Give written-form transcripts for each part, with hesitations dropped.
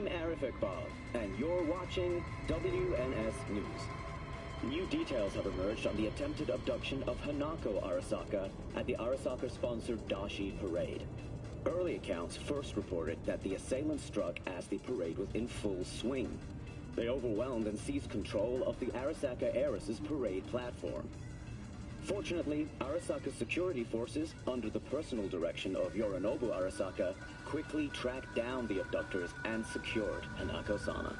I'm Arif Iqbal, and you're watching WNS News. New details have emerged on the attempted abduction of Hanako Arasaka at the Arasaka-sponsored Dashi Parade. Early accounts first reported that the assailants struck as the parade was in full swing. They overwhelmed and seized control of the Arasaka Heiress's parade platform. Fortunately, Arasaka's security forces, under the personal direction of Yorinobu Arasaka, quickly tracked down the abductors and secured Hanako-sama.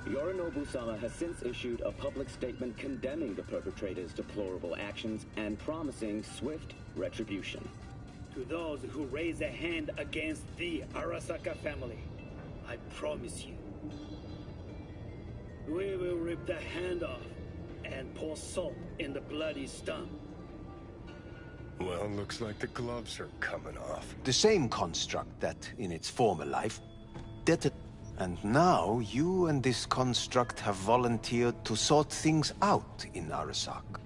Yorinobu-sama has since issued a public statement condemning the perpetrators' deplorable actions and promising swift retribution. To those who raise a hand against the Arasaka family, I promise you, we will rip the hand off and pour salt in the bloody stump. Well, looks like the gloves are coming off. The same construct that, in its former life, and now you and this construct have volunteered to sort things out in Arasaka.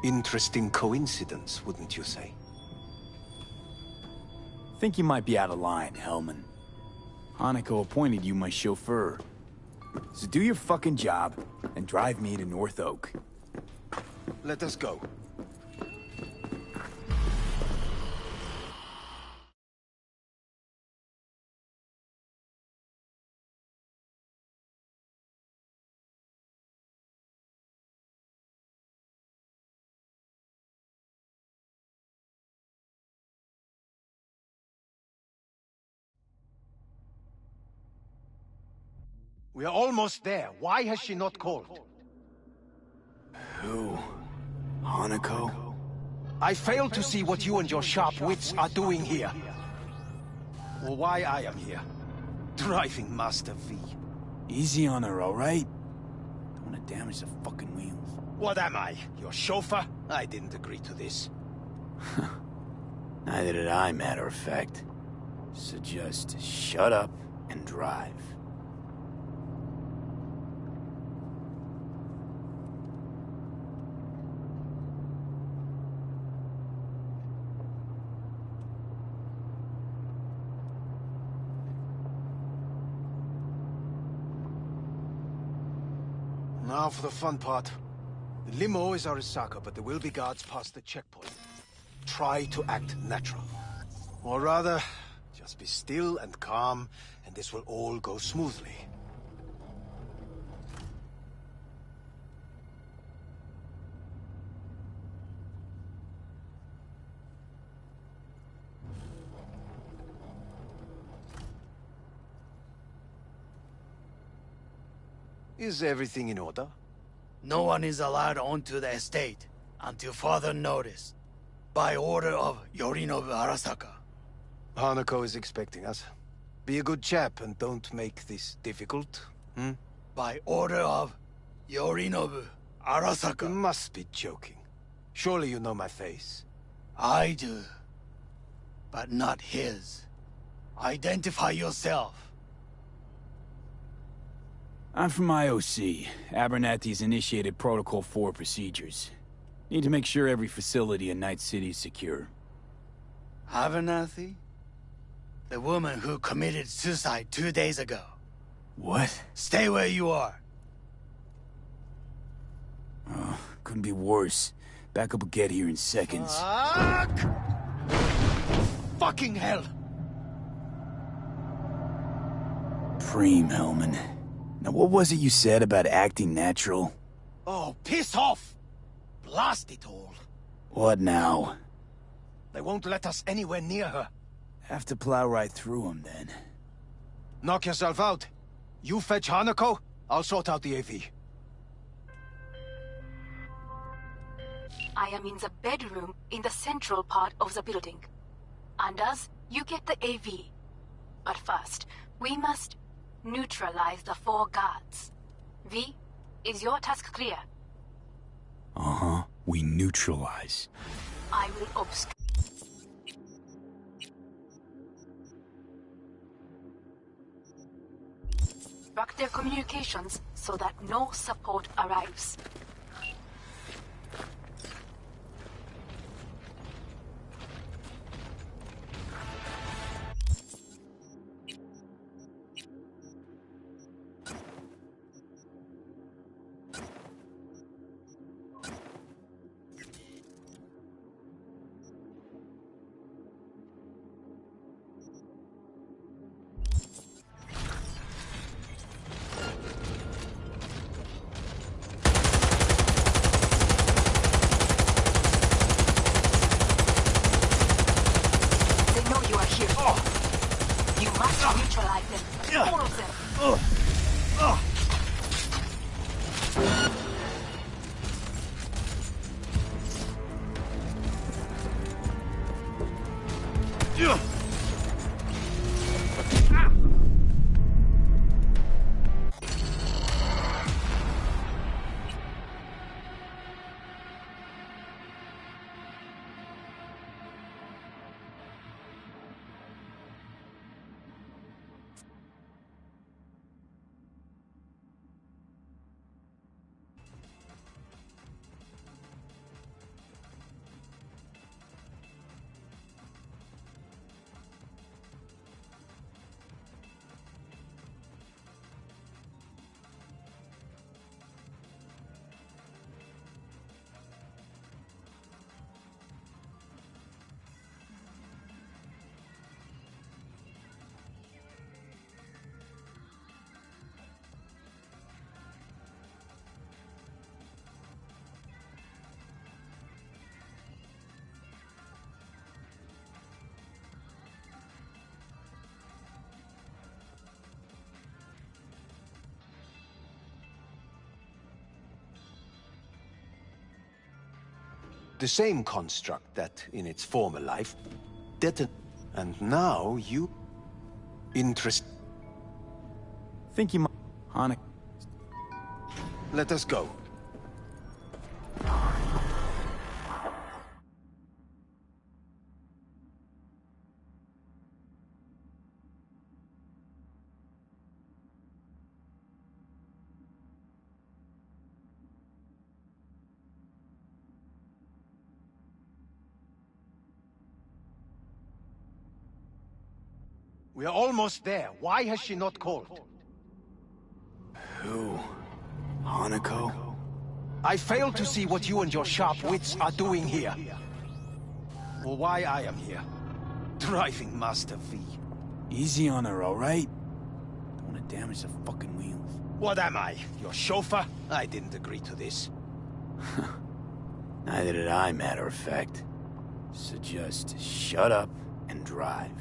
Interesting coincidence, wouldn't you say? Think you might be out of line, Hellman. Hanako appointed you my chauffeur. So do your fucking job and drive me to North Oak. Let us go. We are almost there. Why has she not called? Who? Hanako? I fail to see what you and your sharp wits are doing here. Or why I am here. Driving Master V. Easy on her, alright? Don't want to damage the fucking wheels. What am I? Your chauffeur? I didn't agree to this. Neither did I, matter of fact. So just shut up and drive. Now for the fun part. The limo is Arasaka, but there will be guards past the checkpoint. Try to act natural. Or rather, just be still and calm, and this will all go smoothly. Is everything in order? No one is allowed onto the estate until further notice, by order of Yorinobu Arasaka. Hanako is expecting us. Be a good chap and don't make this difficult, hmm? By order of Yorinobu Arasaka. You must be joking. Surely you know my face. I do, but not his. Identify yourself. I'm from IOC. Abernathy's initiated Protocol 4 procedures. Need to make sure every facility in Night City is secure. Abernathy? The woman who committed suicide 2 days ago. What? Stay where you are. Oh, couldn't be worse. Backup will get here in seconds. Fuck! Fucking hell! Preem, Hellman. Now what was it you said about acting natural? Oh, piss off! Blast it all. What now? They won't let us anywhere near her. Have to plow right through them, then. Knock yourself out. You fetch Hanako, I'll sort out the AV. I am in the bedroom in the central part of the building. Anders, you get the AV. But first, we must neutralize the 4 guards. V, is your task clear? Uh-huh. We neutralize. I will obstruct their communications so that no support arrives. The same construct that, in its former life, detonated. And now you... Interest... Think you might... Hanukkah... Let us go. We are almost there. Why has she not called? Who? Hanako? I fail to see what you and your sharp wits are doing here. Or why I am here. Driving Master V. Easy on her, alright? Don't want to damage the fucking wheels. What am I? Your chauffeur? I didn't agree to this. Neither did I, matter of fact. So just shut up and drive.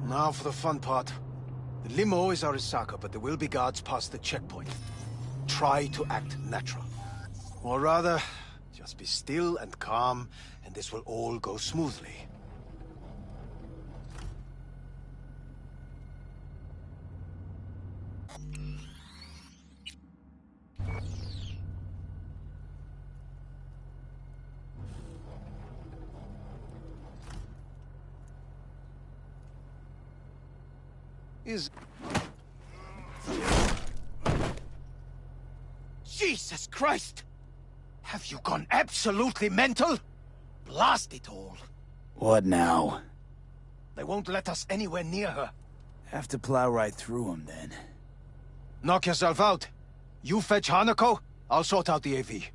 Now for the fun part. The limo is Arasaka, but there will be guards past the checkpoint. Try to act natural. Or rather, just be still and calm, and this will all go smoothly. Jesus Christ! Have you gone absolutely mental? Blast it all. What now? They won't let us anywhere near her. Have to plow right through them, then. Knock yourself out. You fetch Hanako, I'll sort out the AV.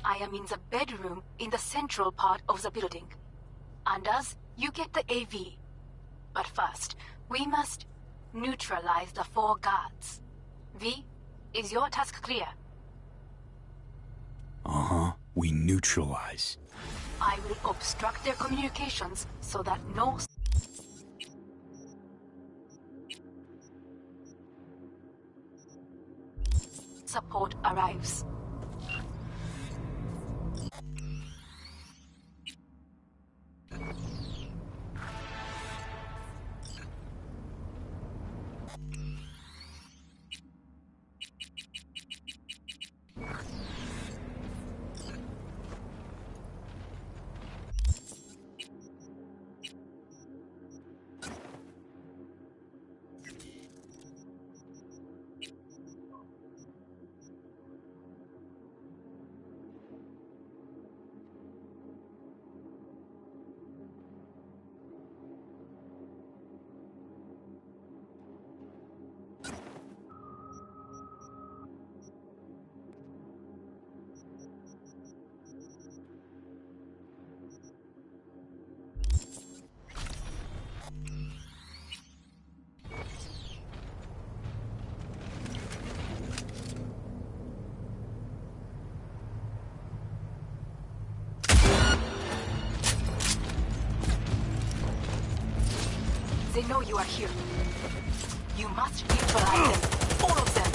I am in the bedroom in the central part of the building. Anders, you get the AV. But first, we must neutralize the 4 guards. V, is your task clear? Uh-huh. We neutralize. I will obstruct their communications so that no support arrives. They know you are here. You must neutralize them. All of them.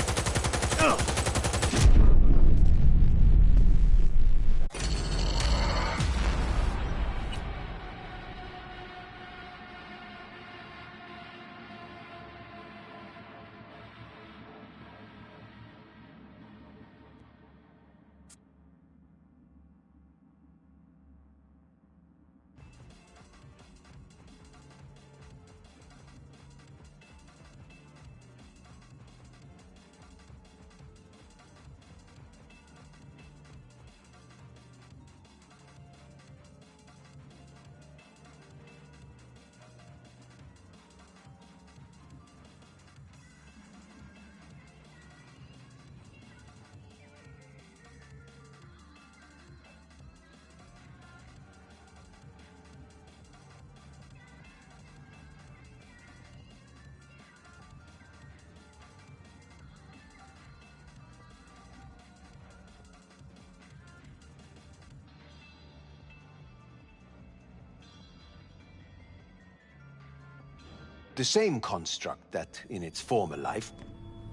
The same construct that, in its former life,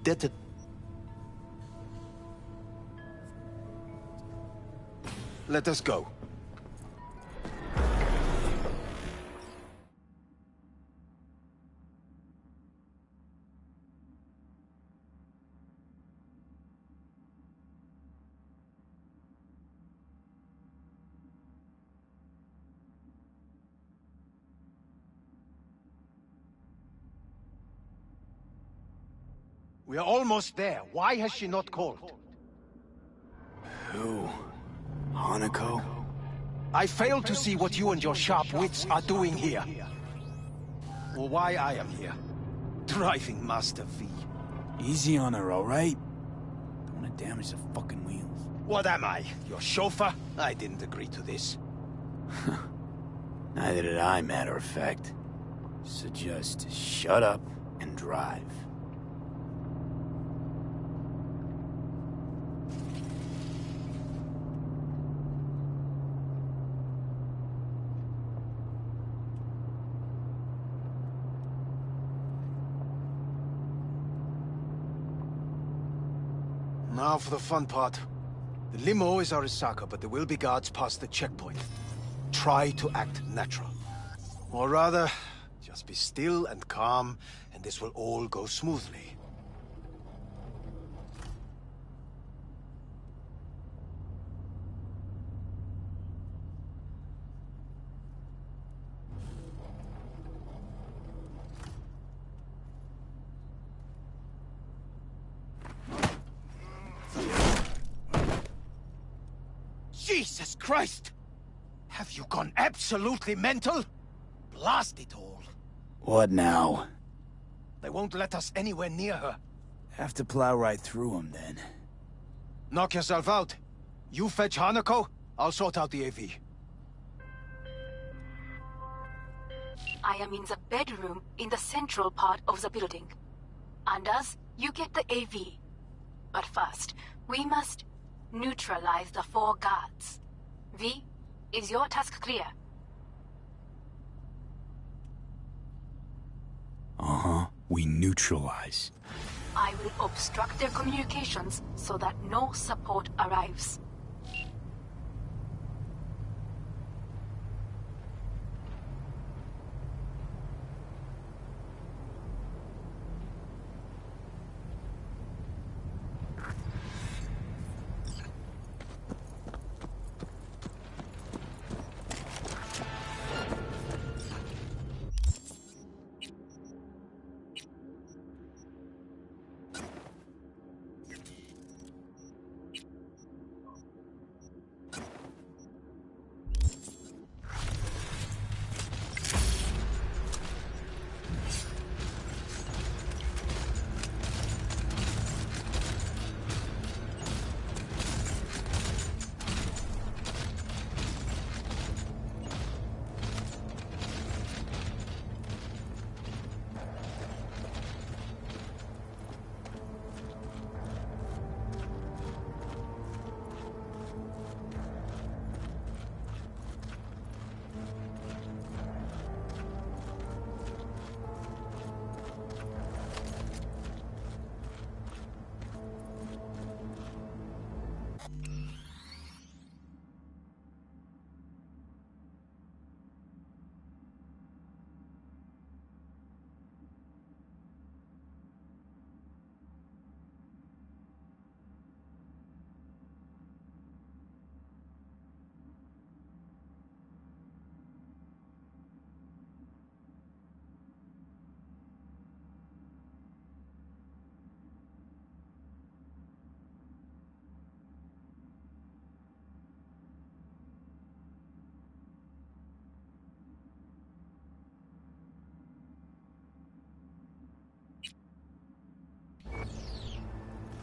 detonated. Let us go. We are almost there. Why has she not called? Who? Hanako? I fail to see what you and your sharp wits are doing here. Or why I am here. Driving Master V. Easy on her, alright? Don't wanna damage the fucking wheels. What am I? Your chauffeur? I didn't agree to this. Neither did I, matter of fact. So just shut up and drive. Now for the fun part. The limo is Arasaka, but there will be guards past the checkpoint. Try to act natural. Or rather, just be still and calm, and this will all go smoothly. Jesus Christ! Have you gone absolutely mental? Blast it all. What now? They won't let us anywhere near her. Have to plow right through them, then. Knock yourself out. You fetch Hanako, I'll sort out the AV. I am in the bedroom in the central part of the building. Anders, you get the AV. But first, we must neutralize the 4 guards. V, is your task clear? Uh-huh. We neutralize. I will obstruct their communications so that no support arrives.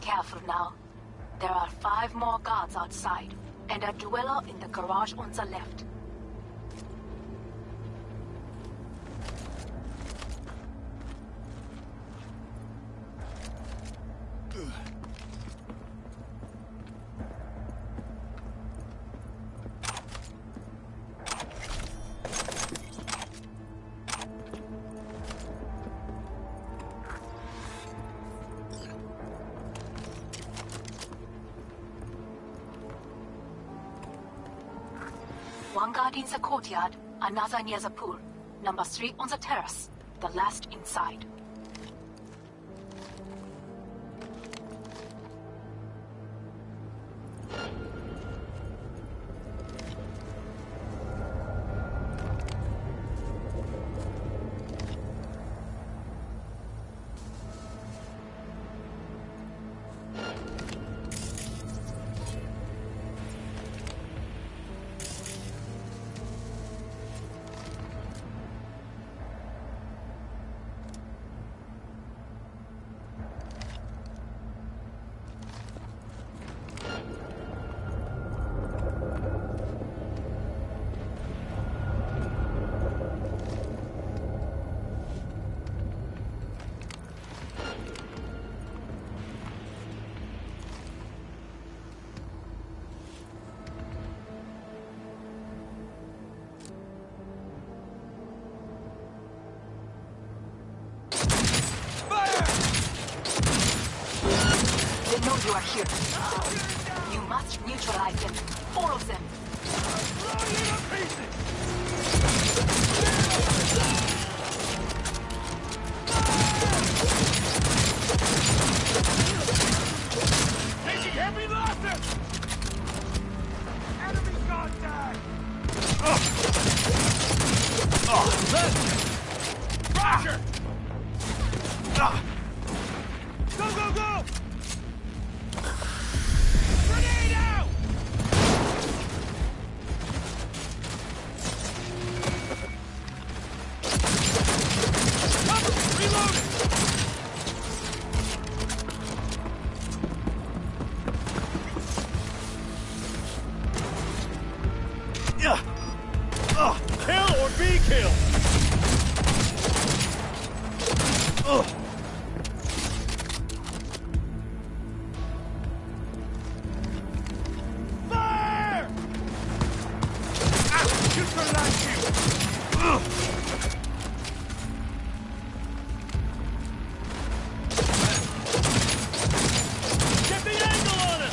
Careful now. There are 5 more guards outside, and a dweller in the garage on the left. One guard in the courtyard, another near the pool. Number 3 on the terrace, the last inside. They know you are here. You must neutralize them. All of them. Taking heavy losses! Enemy contact! Roger! Go, go, go! Grenade out! Cover! Reloading! Kill or be killed! Fire! Neutralize you! Get the angle on him!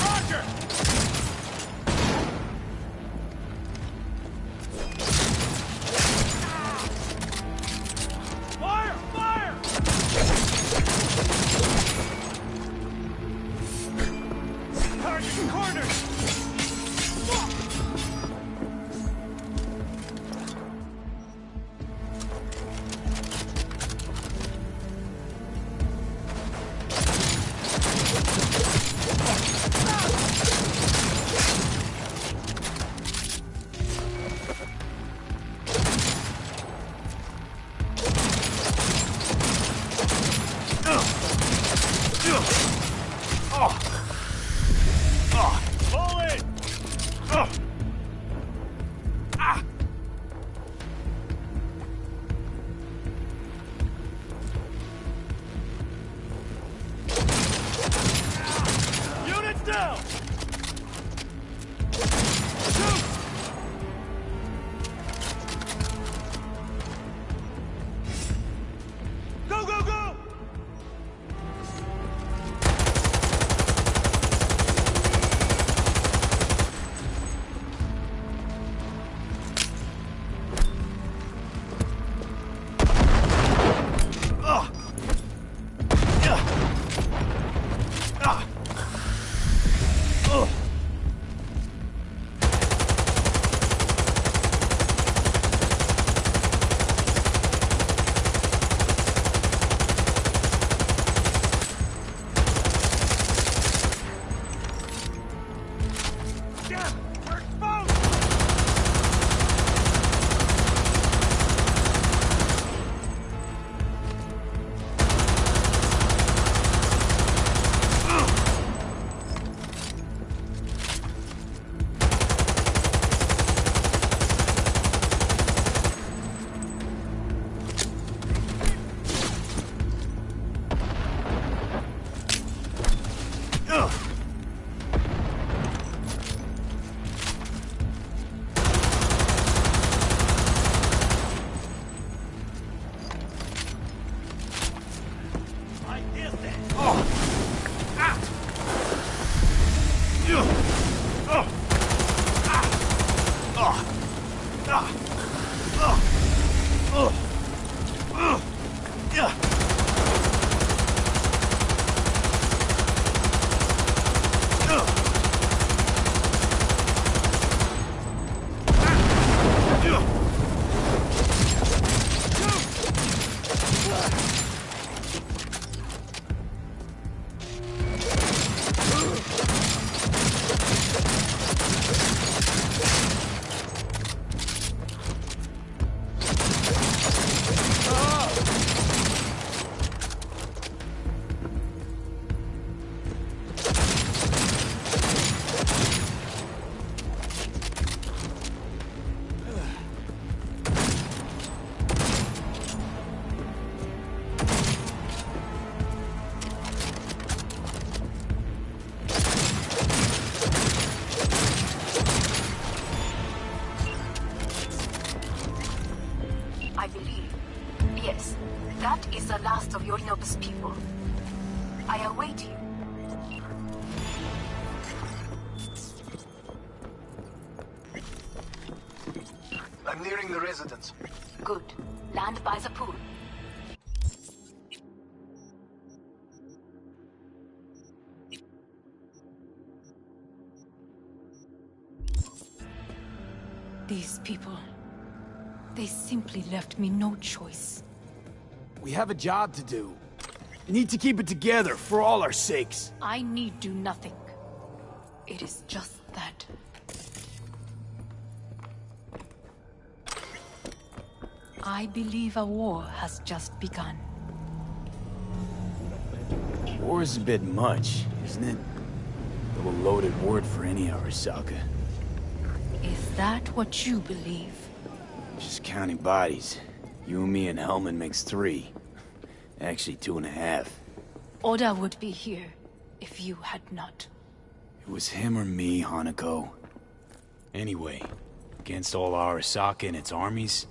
Roger! Fire! Fire! Target cornered! Pull it! Units down! Shoot! Go, go, go! believe. Yes, that is the last of Yorinobu's people. I await you. I'm nearing the residence. Good. Land by the pool. These people... they simply left me no choice. We have a job to do. We need to keep it together for all our sakes. I need do nothing. It is just that. I believe a war has just begun. War is a bit much, isn't it? A little loaded word for any Arasaka. Is that what you believe? Just counting bodies. You and me and Hellman makes 3. Actually, 2.5. Oda would be here if you had not. It was him or me, Hanako. Anyway, against all Arasaka and its armies,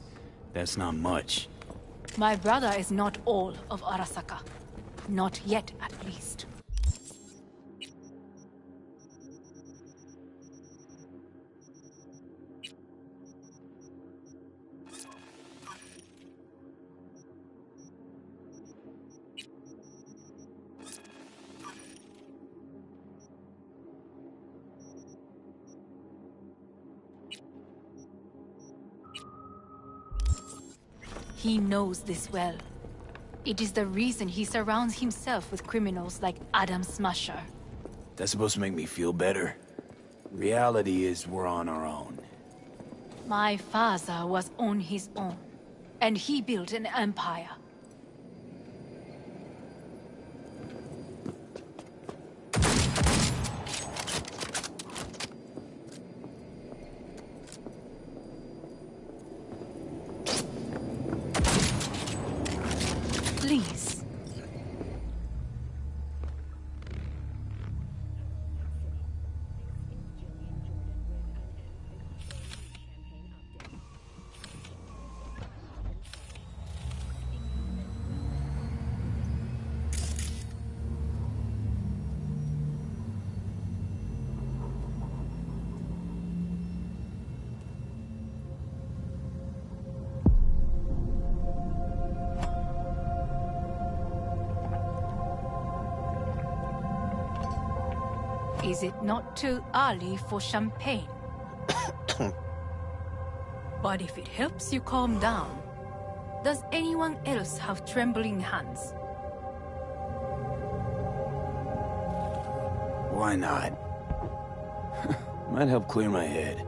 that's not much. My brother is not all of Arasaka. Not yet, at least. He knows this well. It is the reason he surrounds himself with criminals like Adam Smasher. That's supposed to make me feel better. Reality is we're on our own. My father was on his own, and he built an empire. Please. Is it not too early for champagne? But if it helps you calm down, does anyone else have trembling hands? Why not? Might help clear my head.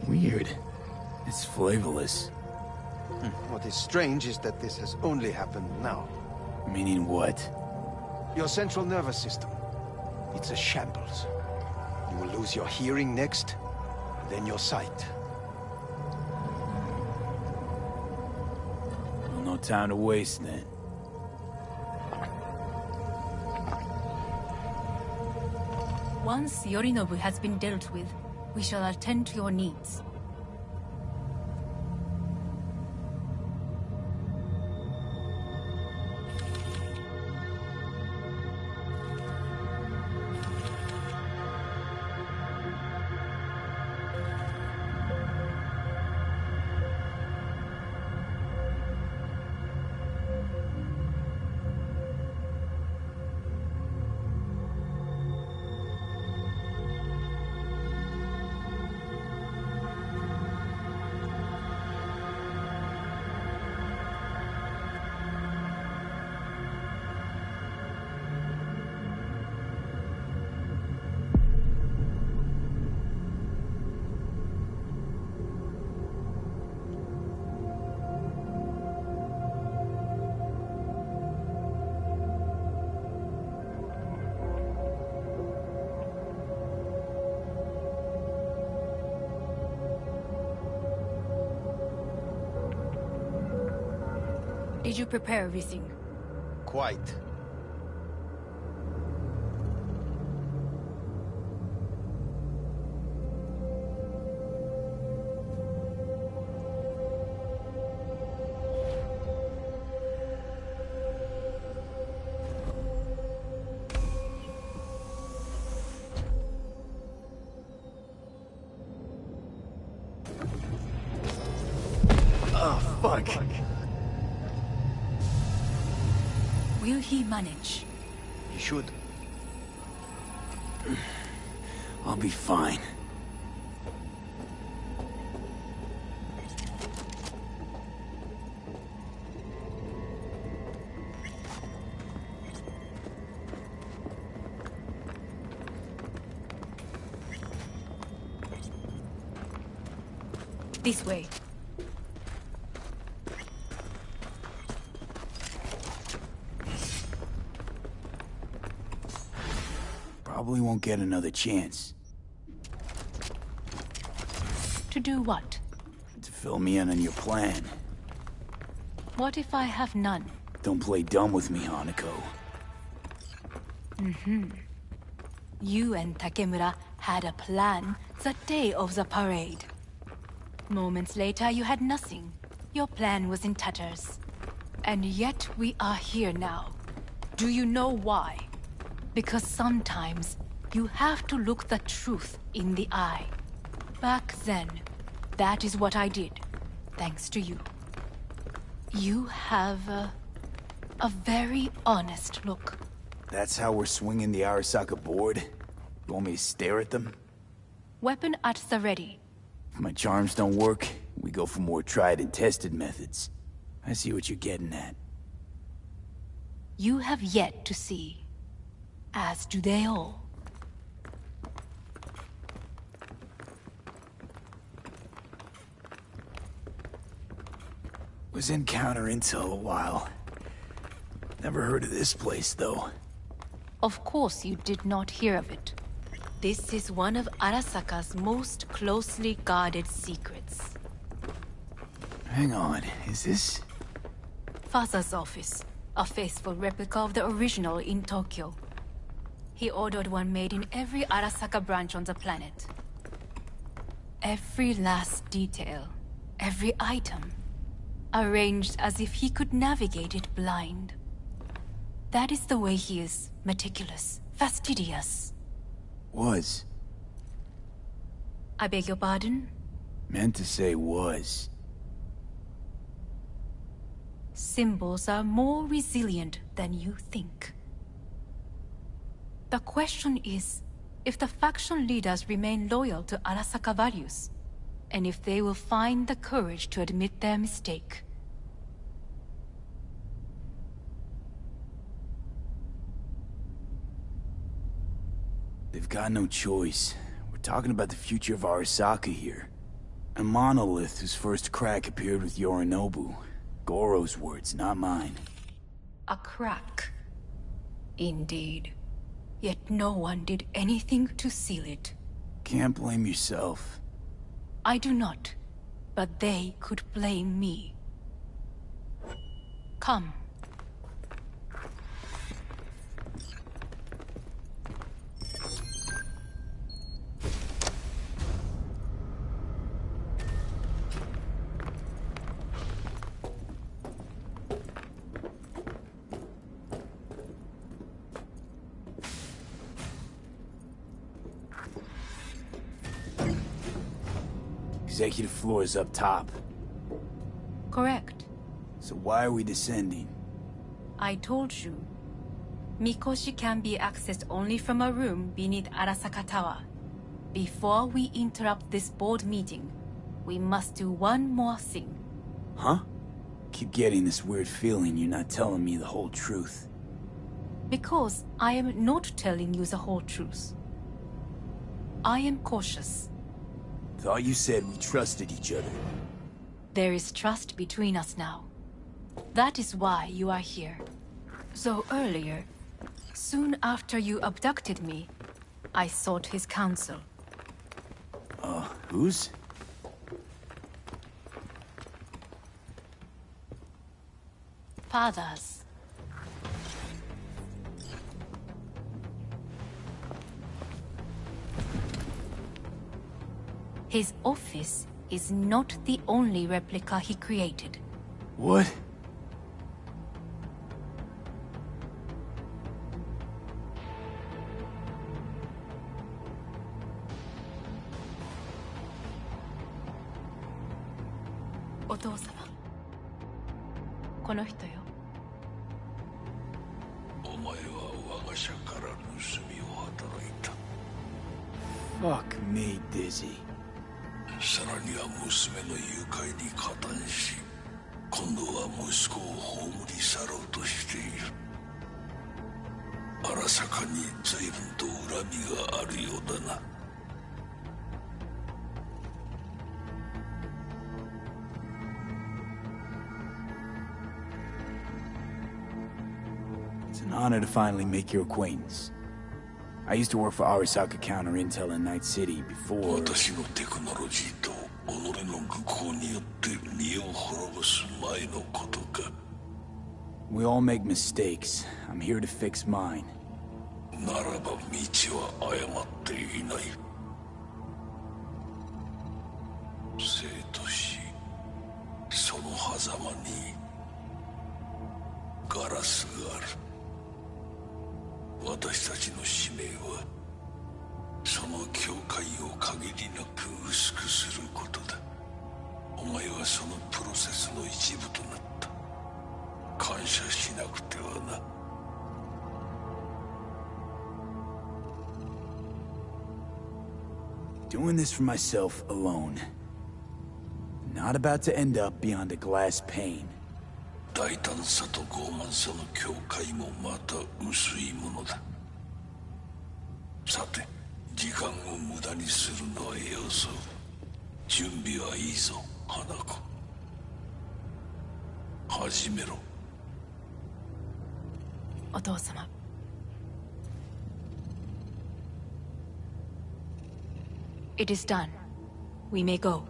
Weird. It's flavorless. What is strange is that this has only happened now. Meaning what? Your central nervous system. It's a shambles. You will lose your hearing next, then your sight. Well, no time to waste then. Once Yorinobu has been dealt with, we shall attend to your needs. Did you prepare everything? Quite. Fuck. Will he manage? He should. I'll be fine. This way. Probably won't get another chance. To do what? To fill me in on your plan. What if I have none? Don't play dumb with me, Hanako. You and Takemura had a plan the day of the parade. Moments later, you had nothing. Your plan was in tatters. And yet we are here now. Do you know why? Because sometimes you have to look the truth in the eye. Back then, that is what I did, thanks to you. You have a very honest look. That's how we're swinging the Arasaka board? You want me to stare at them? Weapon at the ready. If my charms don't work, we go for more tried and tested methods. I see what you're getting at. You have yet to see. As do they all. Was in counter intel a while. Never heard of this place, though. Of course you did not hear of it. This is one of Arasaka's most closely guarded secrets. Hang on, is this... Father's office. A faithful replica of the original in Tokyo. He ordered one made in every Arasaka branch on the planet. Every last detail, every item, arranged as if he could navigate it blind. That is the way he is, meticulous, fastidious. Was. I beg your pardon? Meant to say was. Symbols are more resilient than you think. The question is, if the faction leaders remain loyal to Arasaka values, and if they will find the courage to admit their mistake. They've got no choice. We're talking about the future of Arasaka here. A monolith whose first crack appeared with Yorinobu. Goro's words, not mine. A crack. Indeed. Yet no one did anything to seal it. Can't blame yourself. I do not, but they could blame me. Come. Executive floor is up top. Correct. So why are we descending? I told you. Mikoshi can be accessed only from a room beneath Arasaka Tower. Before we interrupt this board meeting, we must do one more thing. Huh? Keep getting this weird feeling you're not telling me the whole truth. Because I am not telling you the whole truth. I am cautious. Thought you said we trusted each other. There is trust between us now. That is why you are here. So earlier, soon after you abducted me, I sought his counsel. Whose? Father's. His office is not the only replica he created. What? この人よ。お前は我が社から盗みを働いた。 Fuck me, Dizzy. さらには娘の誘拐に加担し、今度は息子を葬り去ろうとしている。荒坂に随分と恨みがあるようだな。It's an honor to finally make your acquaintance. I used to work for Arasaka Counter Intel in Night City before... 私のテクノロジーと己の愚行によって身を滅ぼす前のことか。We all make mistakes. I'm here to fix mine. ならば道は誤っていない。生と死、その狭間にガラスがある。私たちの使命はその境界を限りなく薄くすることだ。お前はそのプロセスの一部となった。感謝しなくてはな。Doing this for myself alone. Not about to end up beyond a glass pane. 大胆さと傲慢さの境界もまた薄いものだ。さて、時間を無駄にするのはよそう。準備はいいぞ、花子。始めろ。お父様。It is done. We may go.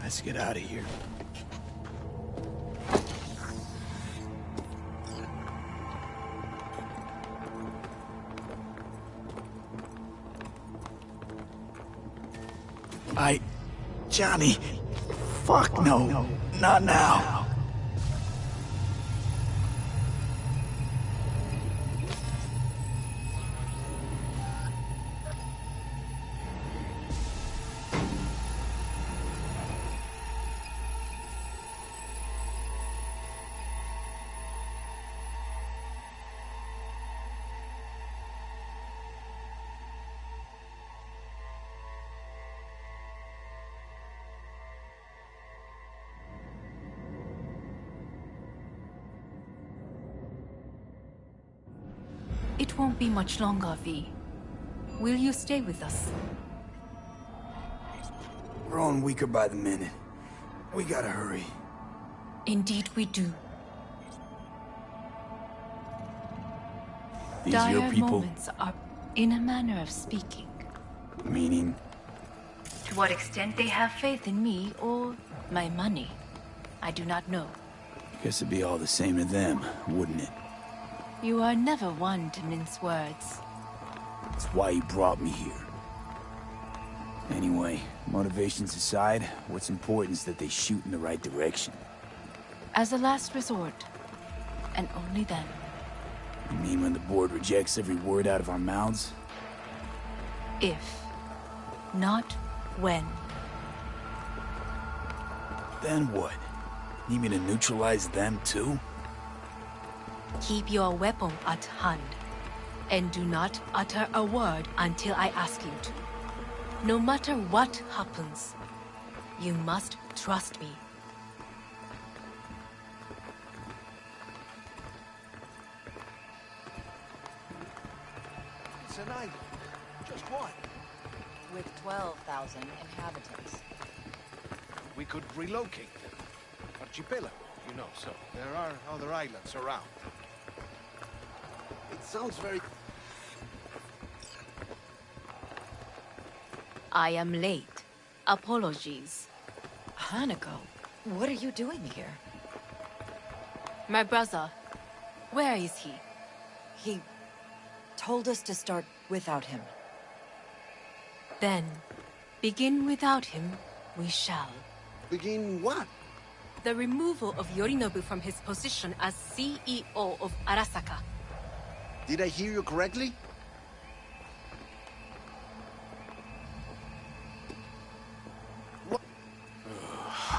Let's get out of here. Johnny. Fuck no. Not now. It won't be much longer, V. Will you stay with us? We're growing weaker by the minute. We gotta hurry. Indeed we do. These are your Dire people? moments are, in a manner of speaking. Meaning? To what extent they have faith in me or my money, I do not know. Guess it'd be all the same to them, wouldn't it? You are never one to mince words. That's why you brought me here. Anyway, motivations aside, what's important is that they shoot in the right direction. As a last resort, and only then. You mean when the board rejects every word out of our mouths? If, not when. Then what? Need me to neutralize them too? Keep your weapon at hand, and do not utter a word until I ask you to. No matter what happens, you must trust me. It's an island. Just one. With 12,000 inhabitants. We could relocate them. Archipelago, you know, so there are other islands around. It sounds very... I am late. Apologies. Hanako, what are you doing here? My brother, where is he? He told us to start without him. Then, begin without him, we shall. Begin what? The removal of Yorinobu from his position as CEO of Arasaka. Did I hear you correctly?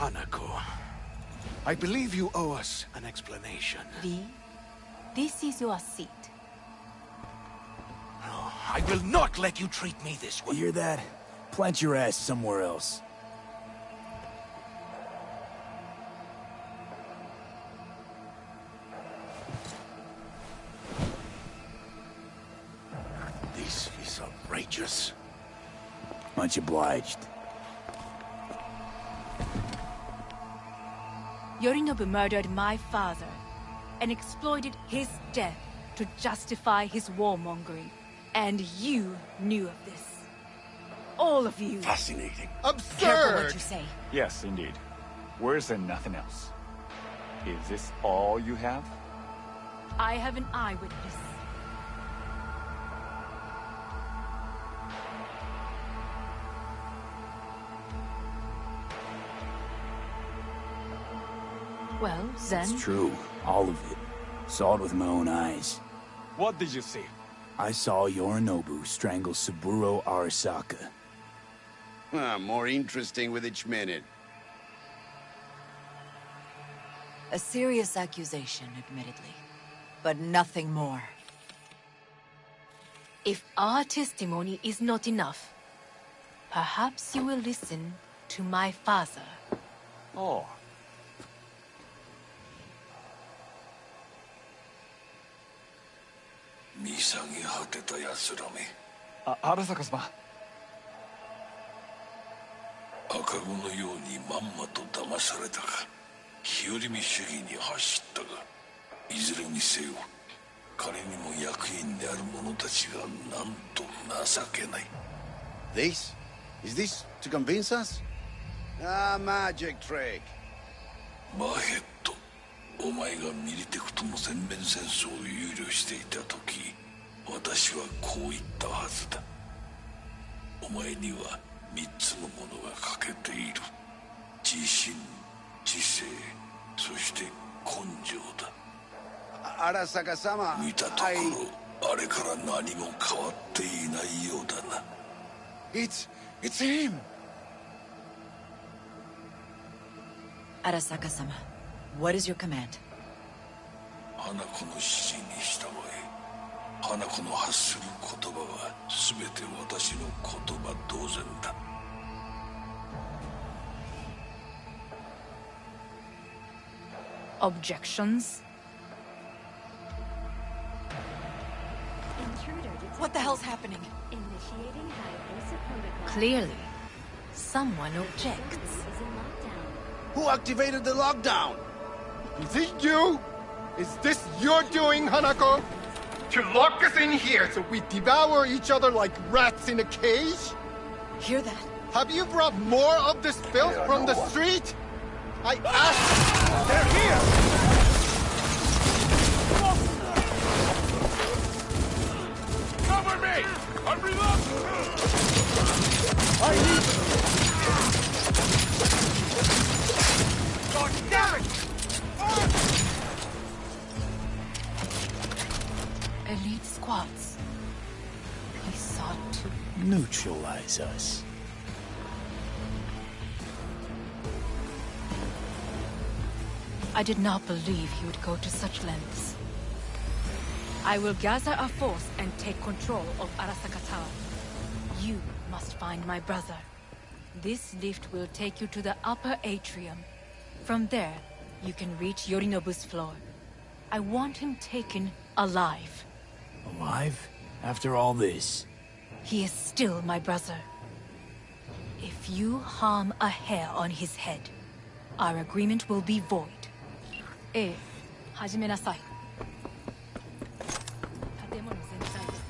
Hanako. I believe you owe us an explanation. V, this is your seat. Oh, I will not let you treat me this way. You hear that? Plant your ass somewhere else. This is outrageous. Much obliged. Yorinobu murdered my father and exploited his death to justify his warmongering. And you knew of this. All of you. Fascinating. Careful Absurd! what you say. Yes, indeed. Worse than nothing else. Is this all you have? I have an eyewitness. Well, then... It's true. All of it. Saw it with my own eyes. What did you see? I saw Yorinobu strangle Saburo Arasaka. More interesting with each minute. A serious accusation, admittedly. But nothing more. If our testimony is not enough, perhaps you will listen to my father. Oh. Arasaka-sama. 赤子のようにまんまと騙されたか日和見主義に走ったがいずれにせよ彼にも役員である者たちがなんと情けない This? Is this to convince us? Ah, magic trick. マーヘッドお前がミリテクとの全面戦争を憂慮していた時私はこう言ったはずだお前には3つのものが欠けている自信知性そして根性だ Arasaka-sama, 見たところあれから何も変わっていないようだな It's him! Arasaka-sama, what is your command? 花子の指示に従え花子の発する言葉は全て私の言葉同然だ Objections? What the hell's happening? Clearly, someone objects. Who activated the lockdown? Is it you? Is this your doing, Hanako? To lock us in here so we devour each other like rats in a cage? Hear that? Have you brought more of this filth from the street? I asked... They're here! Cover me! I'm reloading! I need... God damn it! Elite squads. He sought to... Neutralize us. I did not believe he would go to such lengths. I will gather a force and take control of Arasaka Tower. You must find my brother. This lift will take you to the upper atrium. From there, you can reach Yorinobu's floor. I want him taken alive. Alive? After all this? He is still my brother. If you harm a hair on his head, our agreement will be void. 始めなさい。建物全体です。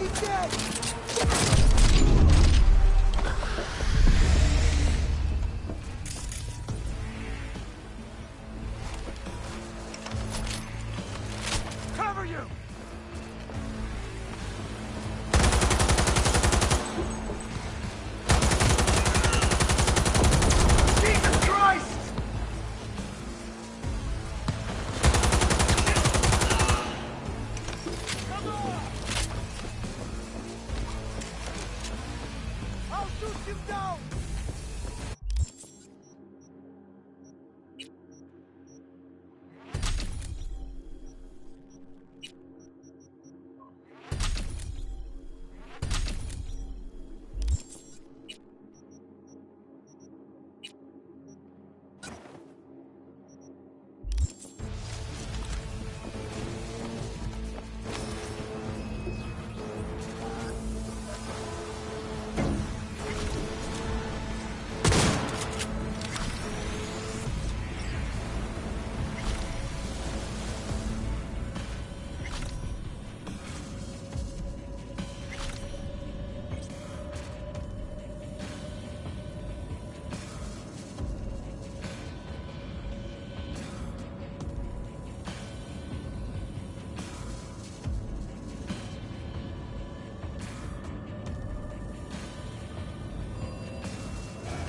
fucking dead! Cover you! Jesus Christ! Come on! I'll shoot him down!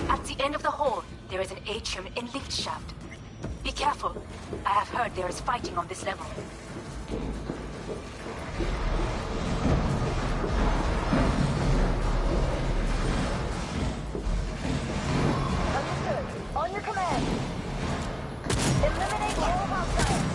At the end of the hall, there is an atrium and lift shaft. Be careful. I have heard there is fighting on this level. Understood. On your command. Eliminate all hostiles.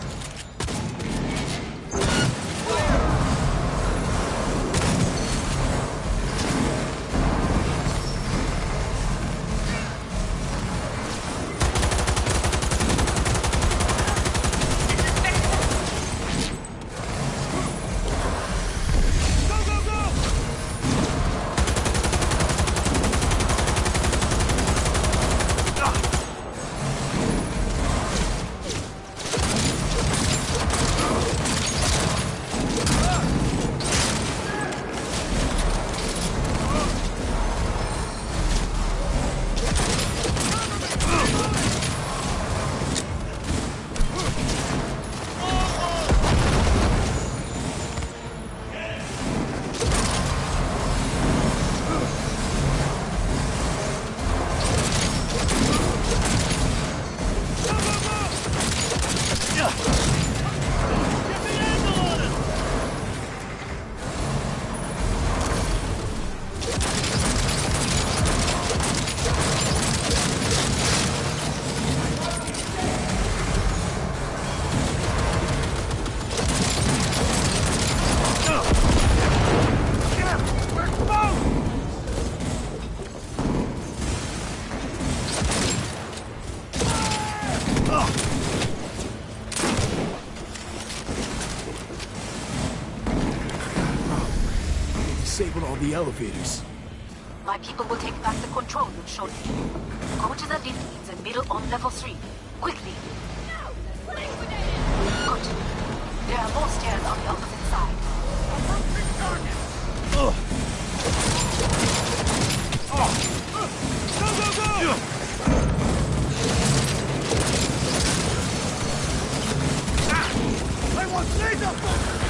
Disabled all the elevators. My people will take back the control room shortly. Go to the lift in the middle on level 3. Quickly. Good. There are more stairs on the opposite side. Go, go, go! I want laser focus!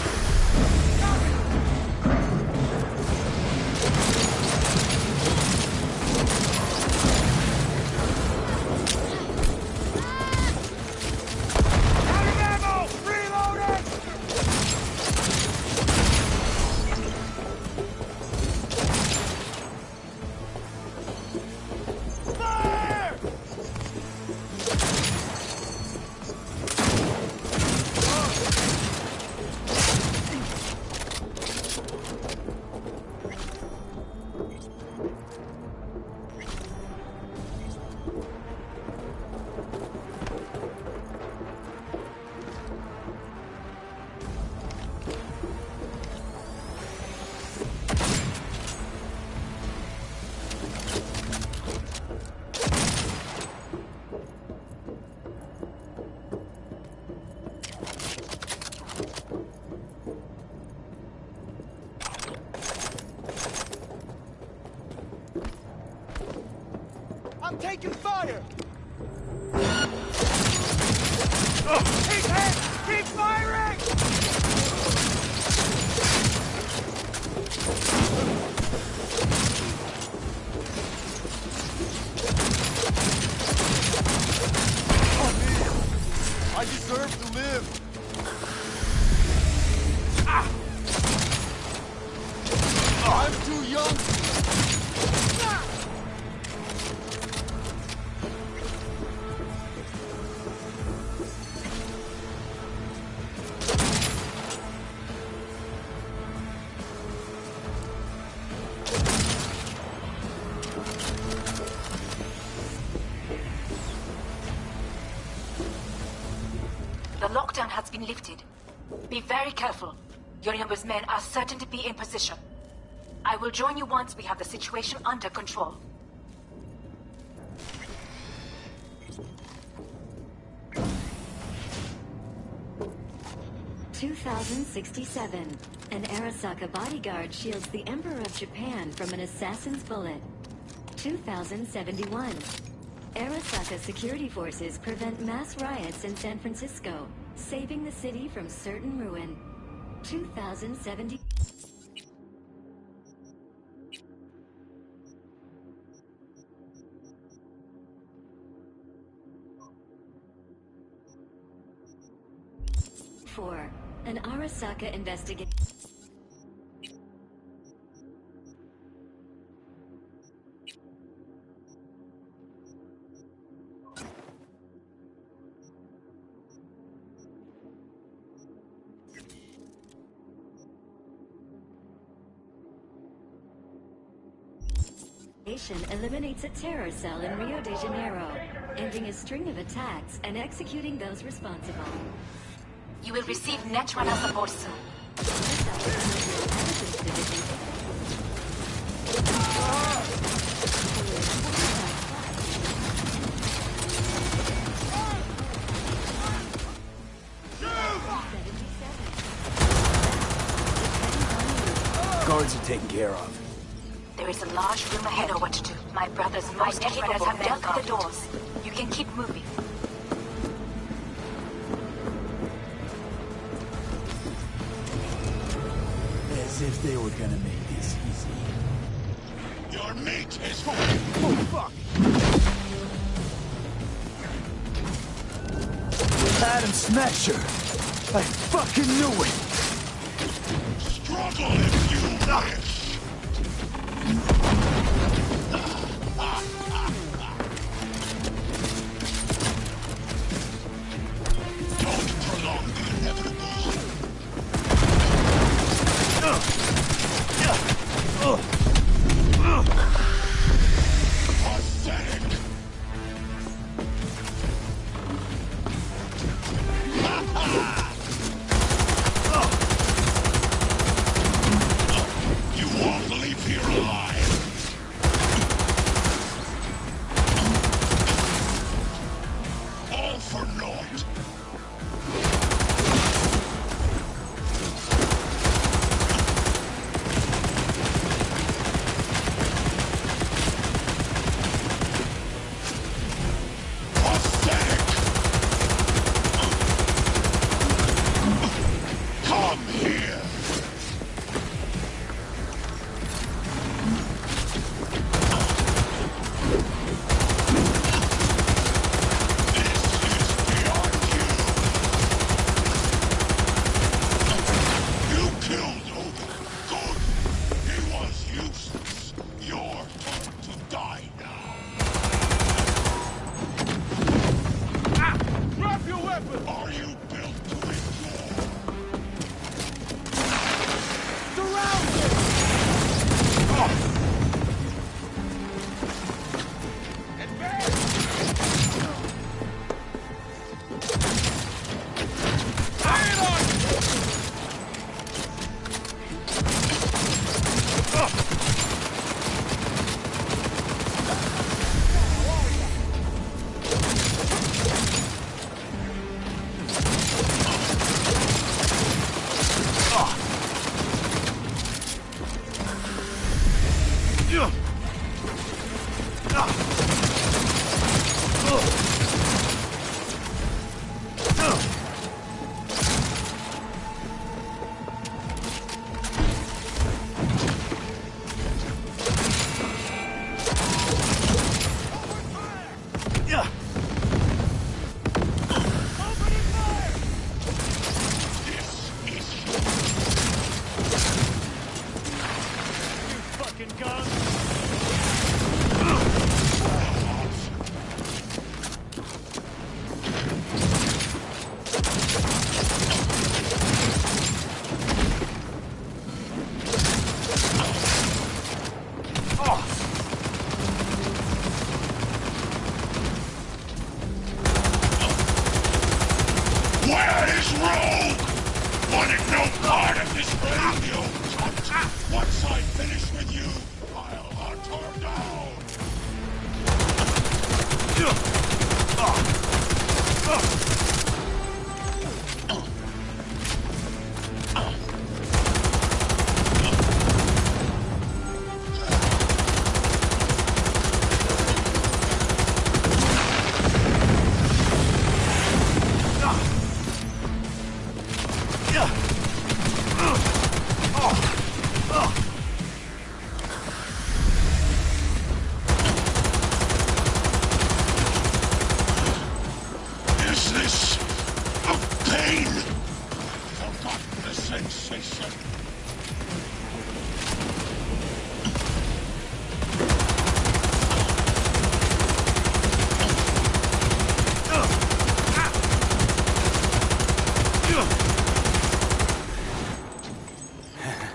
live. I'm too young. The lockdown has been lifted. Be very careful. Yorinobu's men are certain to be in position. I will join you once we have the situation under control. "2067. An Arasaka bodyguard shields the Emperor of Japan from an assassin's bullet. 2071. Arasaka security forces prevent mass riots in San Francisco, saving the city from certain ruin. 2070. An Arasaka investigation. Eliminates a terror cell in Rio de Janeiro, ending a string of attacks and executing those responsible. You will receive Netrunner support soon. Guards are taken care of. There is a large room ahead. I know what to do. My brother's most capable have dealt with the doors. You can keep moving. As if they were gonna make this easy. Your mate is... Oh, fuck! Adam Smasher! I fucking knew it! Struggle if you wish! Don't prolong the inevitable. Pathetic. You won't leave here alive.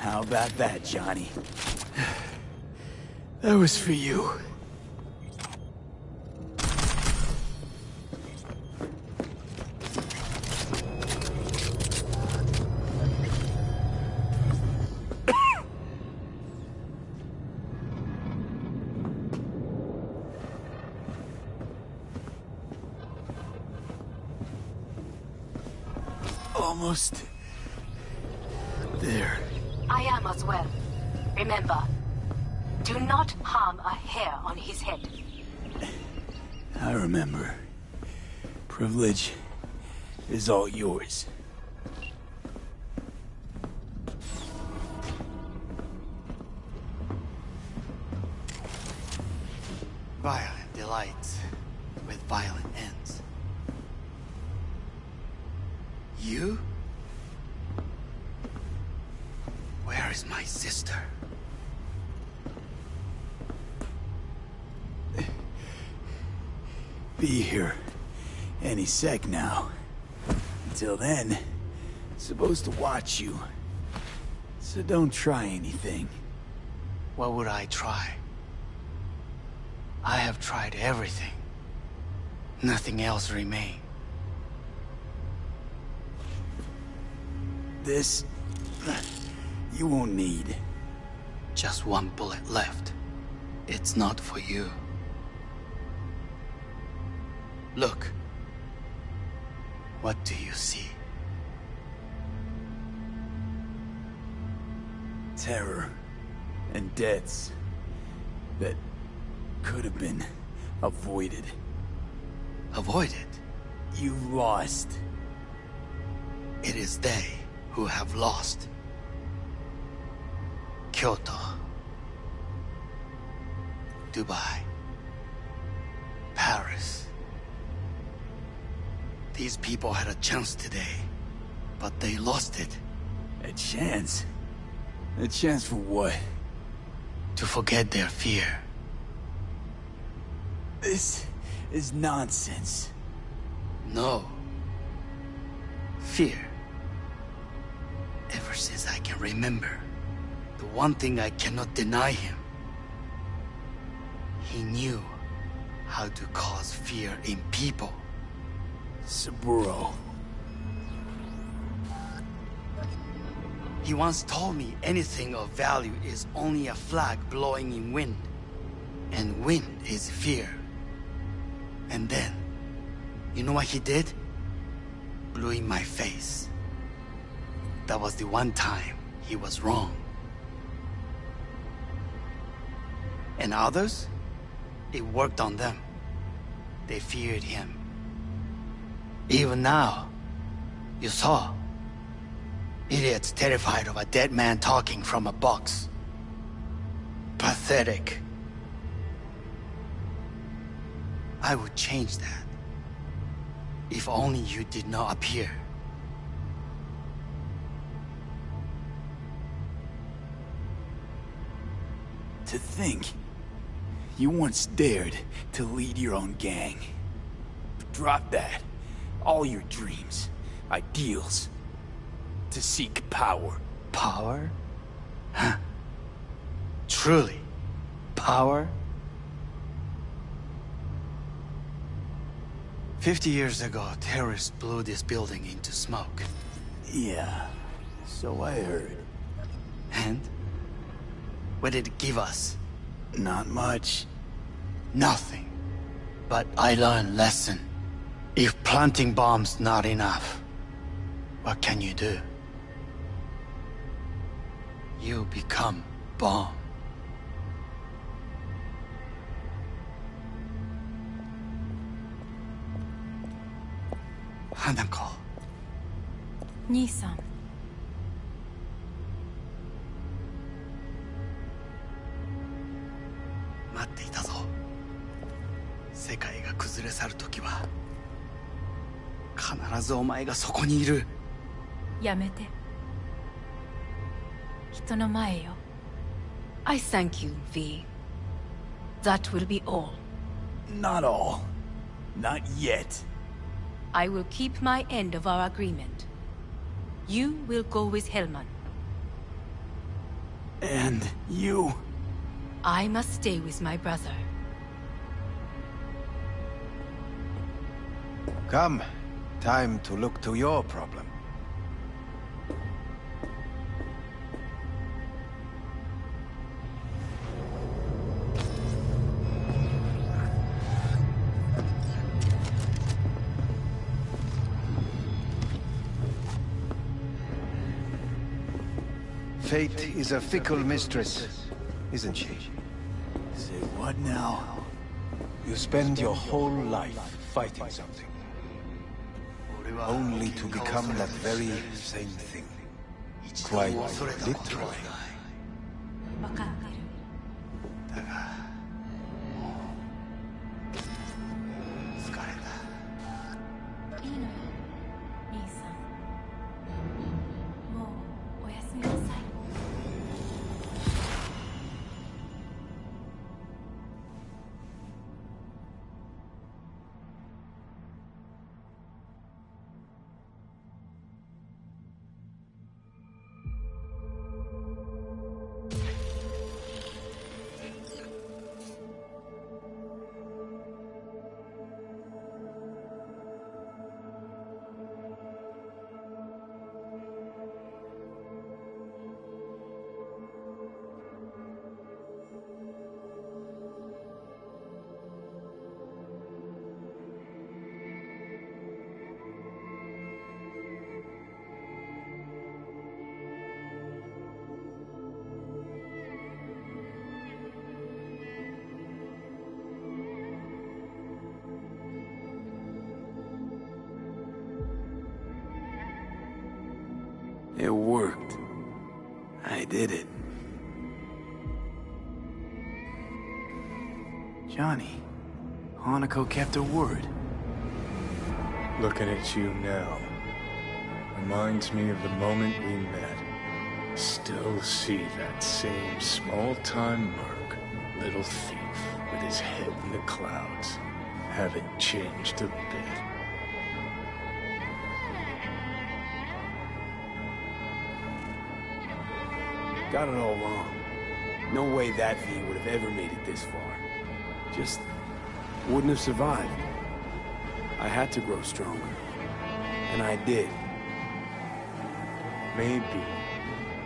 How about that, Johnny? That was for you. Almost there. I am as well. Remember, do not harm a hair on his head. I remember. Privilege is all yours. Violent delights with violent ends. You? Where is my sister? Be here any sec now. Until then, supposed to watch you. So don't try anything. What would I try? I have tried everything. Nothing else remains. This... you won't need. Just one bullet left. It's not for you. Look. What do you see? Terror and deaths that could have been avoided. Avoided? You lost. It is they who have lost. Kyoto. Dubai. Paris. These people had a chance today, but they lost it. A chance? A chance for what? To forget their fear. This is nonsense. No. Fear. Ever since I can remember, the one thing I cannot deny him. He knew how to cause fear in people. Saburo. He once told me anything of value is only a flag blowing in wind. And wind is fear. And then, you know what he did? Blew in my face. That was the one time he was wrong. And others? It worked on them. They feared him. Even now, you saw. Idiots terrified of a dead man talking from a box. Pathetic. I would change that. If only you did not appear. To think, you once dared to lead your own gang. Drop that. All your dreams, ideals. To seek power. Power? Huh. Truly? Power? 50 years ago, terrorists blew this building into smoke. Yeah, so I heard. And? What did it give us? Not much. Nothing. But I learned lesson. If planting bombs not enough, what can you do? You become bomb. Hanako. 兄さん。待っていたぞ。世界が崩れ去る時は必ずお前がそこにいる。やめて。人の前よ。I thank you, V. That will be all. Not all. Not yet. I will keep my end of our agreement. You will go with Hellman. And you? I must stay with my brother. Come. Time to look to your problem. Fate is a fickle mistress, isn't she? Say what now? You spend your whole life fighting something, only to become that very same thing. Quite literally. It worked. I did it. Johnny, Hanako kept her word. Looking at you now reminds me of the moment we met. Still see that same small-time merc, little thief with his head in the clouds. Haven't changed a bit. Got it all wrong. No way that V would have ever made it this far. Just wouldn't have survived. I had to grow stronger. And I did. Maybe.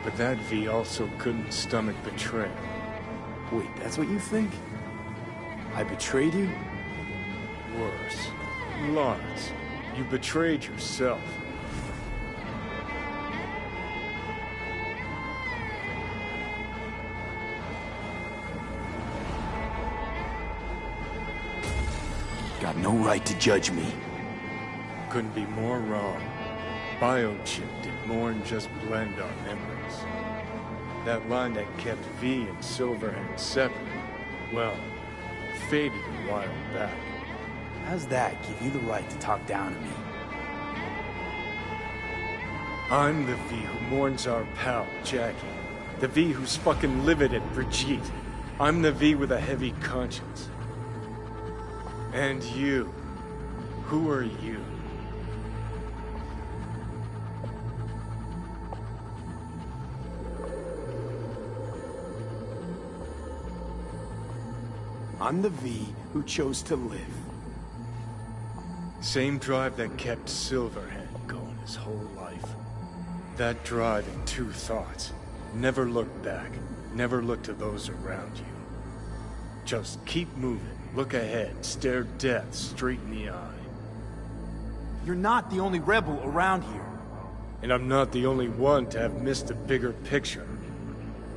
But that V also couldn't stomach betrayal. Wait, that's what you think? I betrayed you? Worse. Lars, you betrayed yourself. Got no right to judge me. Couldn't be more wrong. Biochip did more than just blend our memories. That line that kept V and Silverhand separate, well, faded a while back. How's that give you the right to talk down to me? I'm the V who mourns our pal, Jackie. The V who's fucking livid at Brigitte. I'm the V with a heavy conscience. And you. Who are you? I'm the V who chose to live. Same drive that kept Silverhand going his whole life. That drive and two thoughts. Never look back. Never look to those around you. Just keep moving. Look ahead. Stare death straight in the eye. You're not the only rebel around here. And I'm not the only one to have missed the bigger picture.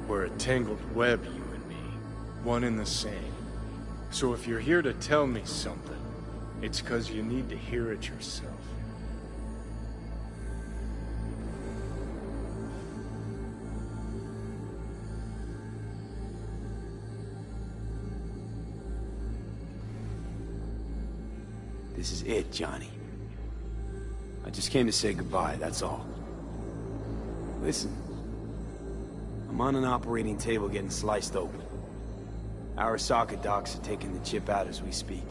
We're a tangled web, you and me. One and the same. So if you're here to tell me something, it's 'cause you need to hear it yourself. This is it, Johnny. I just came to say goodbye, that's all. Listen. I'm on an operating table getting sliced open. Arasaka docs are taking the chip out as we speak.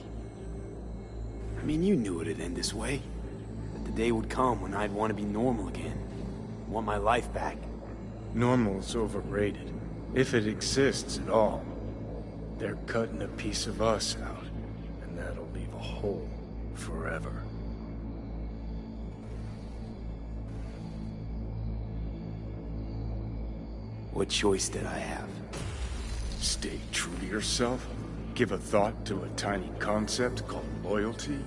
I mean, you knew it'd end this way. That the day would come when I'd want to be normal again. Want my life back. Normal's overrated. If it exists at all. They're cutting a piece of us out, and that'll leave a hole forever. What choice did I have? Stay true to yourself? Give a thought to a tiny concept called loyalty?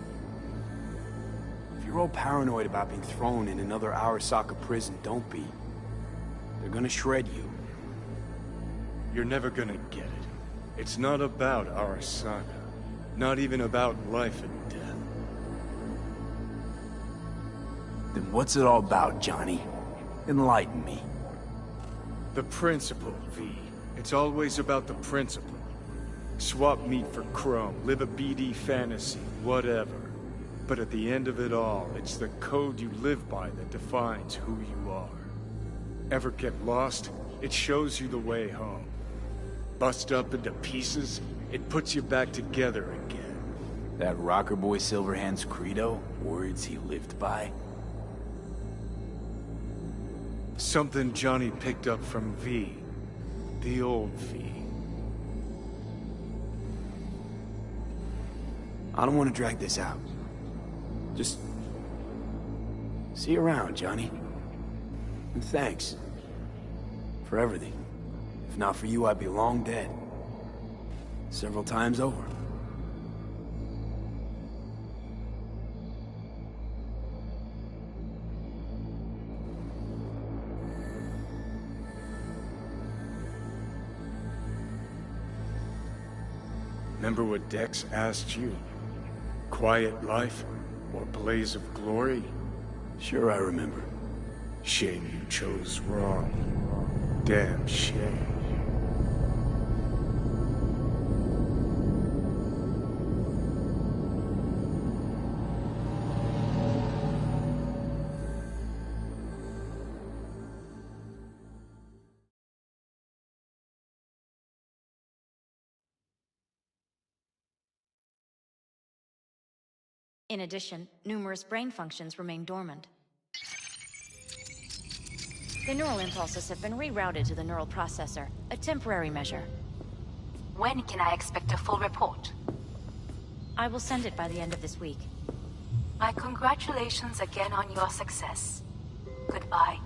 If you're all paranoid about being thrown in another Arasaka prison, don't be. They're gonna shred you. You're never gonna get it. It's not about Arasaka. Not even about life and death. Then what's it all about, Johnny? Enlighten me. The principle, V. It's always about the principle. Swap meat for chrome, live a BD fantasy, whatever. But at the end of it all, it's the code you live by that defines who you are. Ever get lost? It shows you the way home. Bust up into pieces, it puts you back together again. That rocker boy Silverhand's credo? Words he lived by? Something Johnny picked up from V. The old V. I don't want to drag this out. Just... see you around, Johnny. And thanks. For everything. If not for you, I'd be long dead. Several times over. Remember what Dex asked you? Quiet life or blaze of glory? Sure I remember. Shame you chose wrong. Damn shame. In addition, numerous brain functions remain dormant. The neural impulses have been rerouted to the neural processor, a temporary measure. When can I expect a full report? I will send it by the end of this week. My congratulations again on your success. Goodbye.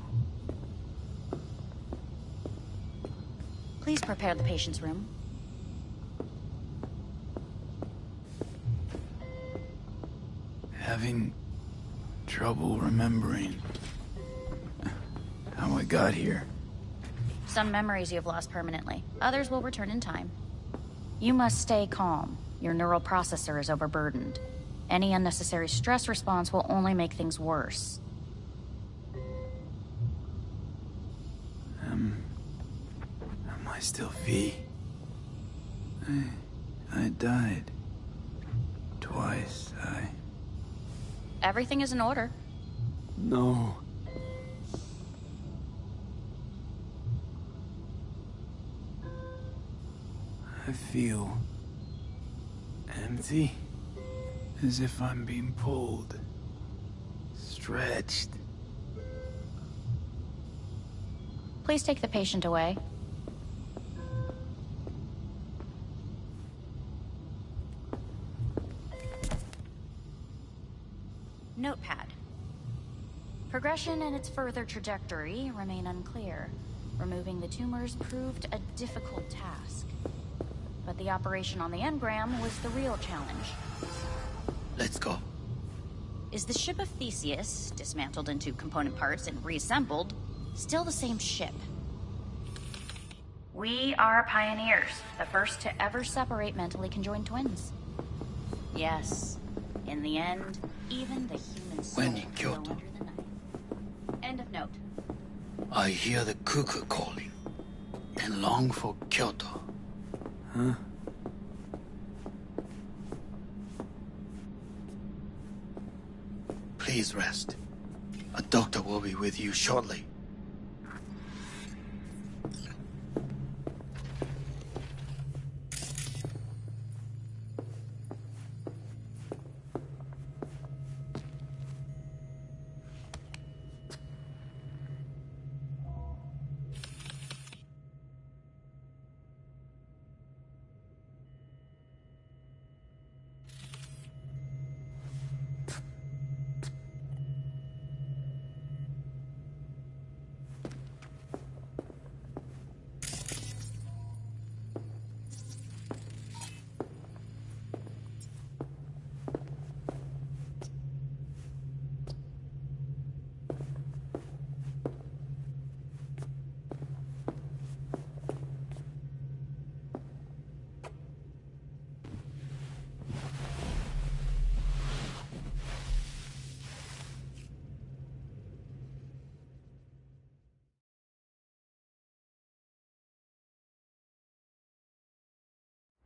Please prepare the patient's room. Having trouble remembering how I got here. Some memories you have lost permanently. Others will return in time. You must stay calm. Your neural processor is overburdened. Any unnecessary stress response will only make things worse. Am I still V? I died. Twice, Everything is in order. No. I feel empty, as if I'm being pulled, stretched. Please take the patient away. Notepad. Progression and its further trajectory remain unclear. Removing the tumors proved a difficult task. But the operation on the engram was the real challenge. Let's go. Is the ship of Theseus, dismantled into component parts and reassembled, still the same ship? We are pioneers, the first to ever separate mentally conjoined twins. Yes, in the end, even the human soul When in Kyoto, will under the knife. End of note. I hear the cuckoo calling and long for Kyoto. Huh? Please rest. A doctor will be with you shortly.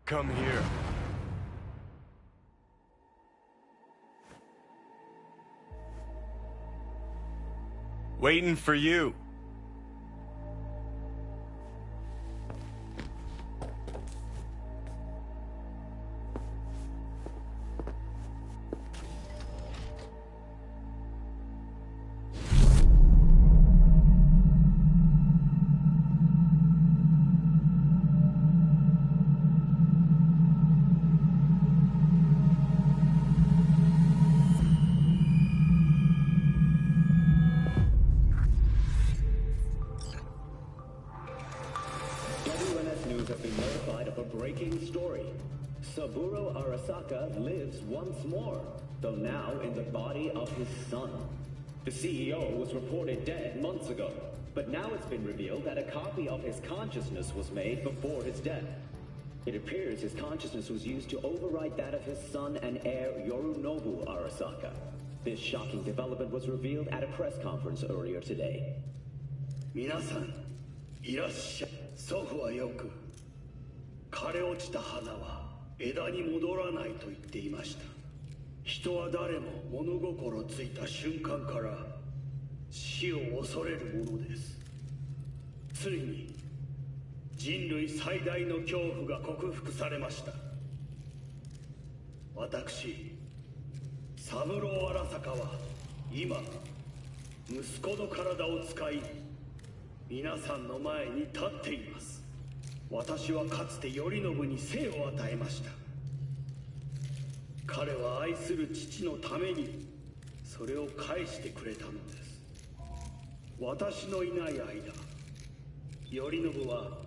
Come here. Waiting for you. WNS News have been notified of a breaking story. Saburo Arasaka lives once more, though now in the body of his son. The CEO was reported dead months ago, but now it's been revealed that a copy of his consciousness was made before his death. It appears his consciousness was used to override that of his son and heir Yorinobu Arasaka. This shocking development was revealed at a press conference earlier today. 皆さん、いらっしゃい。祖父はよく、枯れ落ちた花は枝に戻らないと言っていました。人は誰も物心ついた瞬間から死を恐れるものです。ついに人類最大の恐怖が克服されました。私、三郎荒坂は今、息子の体を使い、皆さんの前に立っています。私はかつて頼信に生を与えました。彼は愛する父のためにそれを返してくれたのです。私のいない間、頼信は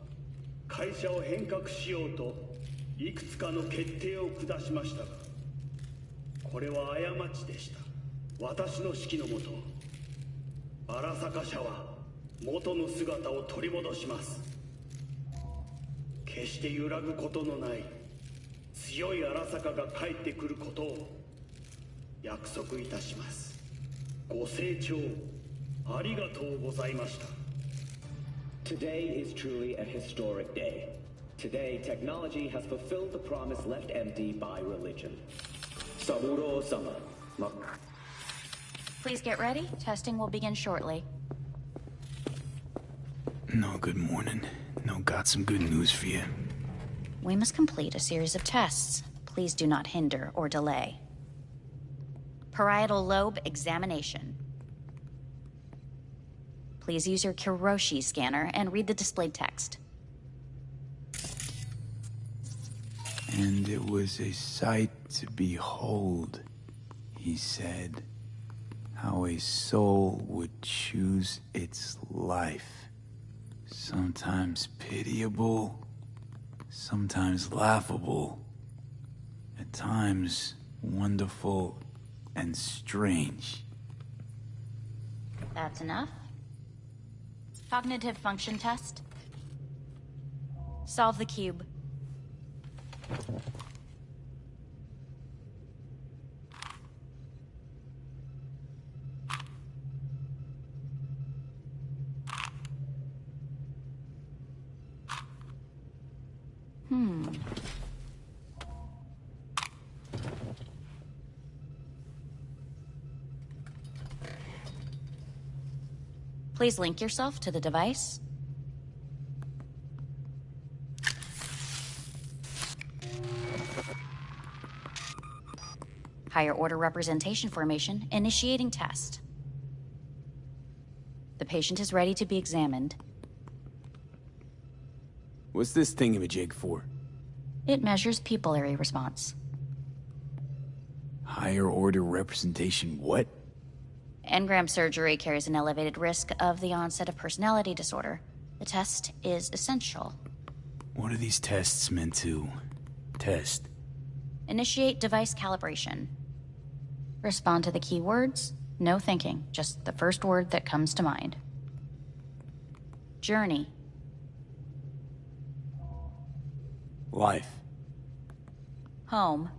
会社を変革しようといくつかの決定を下しましたが、これは過ちでした。私の指揮のもと、荒坂社は元の姿を取り戻します。決して揺らぐことのない強い荒坂が帰ってくることを約束いたします。ご清聴ありがとうございました。 Today is truly a historic day. Today, technology has fulfilled the promise left empty by religion. Saburo-sama. Please get ready. Testing will begin shortly. No, good morning. No, got some good news for you. We must complete a series of tests. Please do not hinder or delay. Parietal lobe examination. Please use your Kiroshi scanner and read the displayed text. And it was a sight to behold, he said, how a soul would choose its life. Sometimes pitiable, sometimes laughable, at times wonderful and strange. That's enough. Cognitive function test. Solve the cube. Please link yourself to the device. Higher order representation formation, initiating test. The patient is ready to be examined. What's this thingamajig for? It measures pupillary response. Higher order representation what? Engram surgery carries an elevated risk of the onset of personality disorder. The test is essential. What are these tests meant to test? Initiate device calibration. Respond to the keywords. No thinking, just the first word that comes to mind. Journey. Life. Home.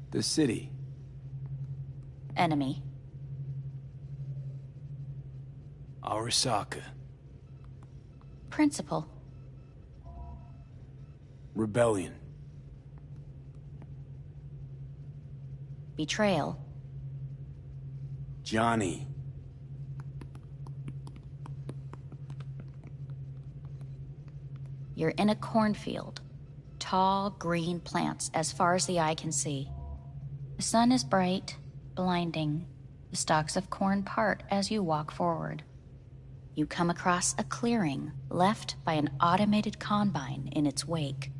The city. Enemy. Arasaka. Principal. Rebellion. Betrayal. Johnny. You're in a cornfield. Tall, green plants as far as the eye can see. The sun is bright, blinding. The stalks of corn part as you walk forward. You come across a clearing left by an automated combine in its wake.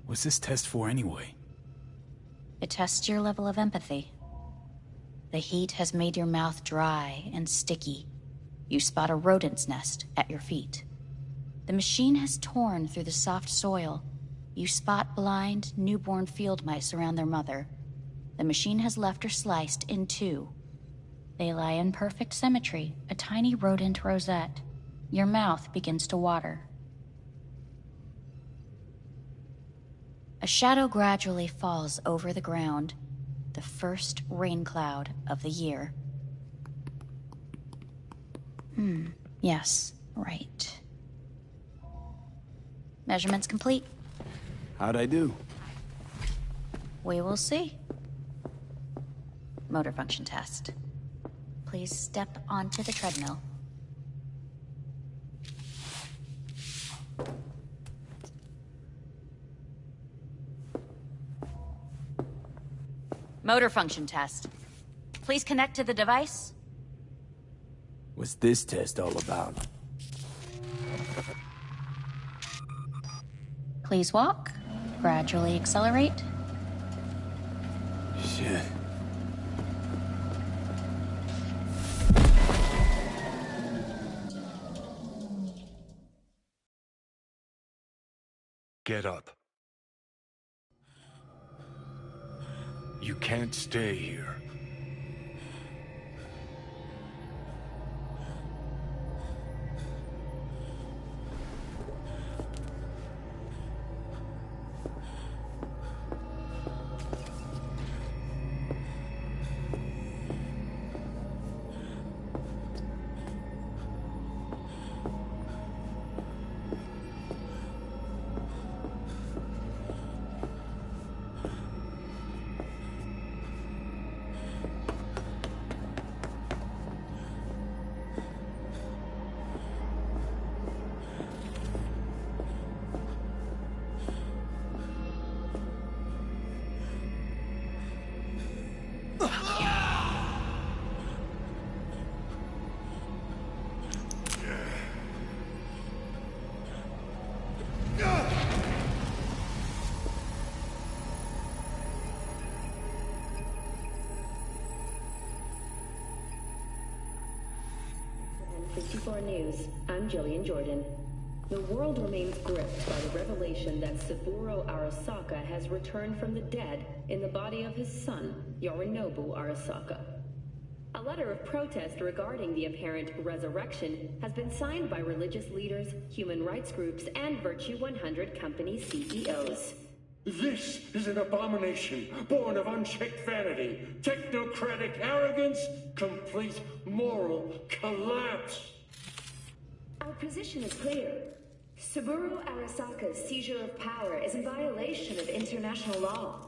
What's this test for anyway? It tests your level of empathy. The heat has made your mouth dry and sticky. You spot a rodent's nest at your feet. The machine has torn through the soft soil. You spot blind, newborn field mice around their mother. The machine has left her sliced in two. They lie in perfect symmetry, a tiny rodent rosette. Your mouth begins to water. A shadow gradually falls over the ground, the first rain cloud of the year. Yes, right. Measurements complete. How'd I do? We will see. Motor function test. Please step onto the treadmill. Motor function test. Please connect to the device. What's this test all about? Please walk. Gradually accelerate. Shit. Get up. You can't stay here. News. I'm Jillian Jordan. The world remains gripped by the revelation that Saburo Arasaka has returned from the dead in the body of his son, Yorinobu Arasaka. A letter of protest regarding the apparent resurrection has been signed by religious leaders, human rights groups, and Virtue 100 company CEOs. This is an abomination born of unchecked vanity, technocratic arrogance, complete moral collapse. Our position is clear. Saburo Arasaka's seizure of power is in violation of international law.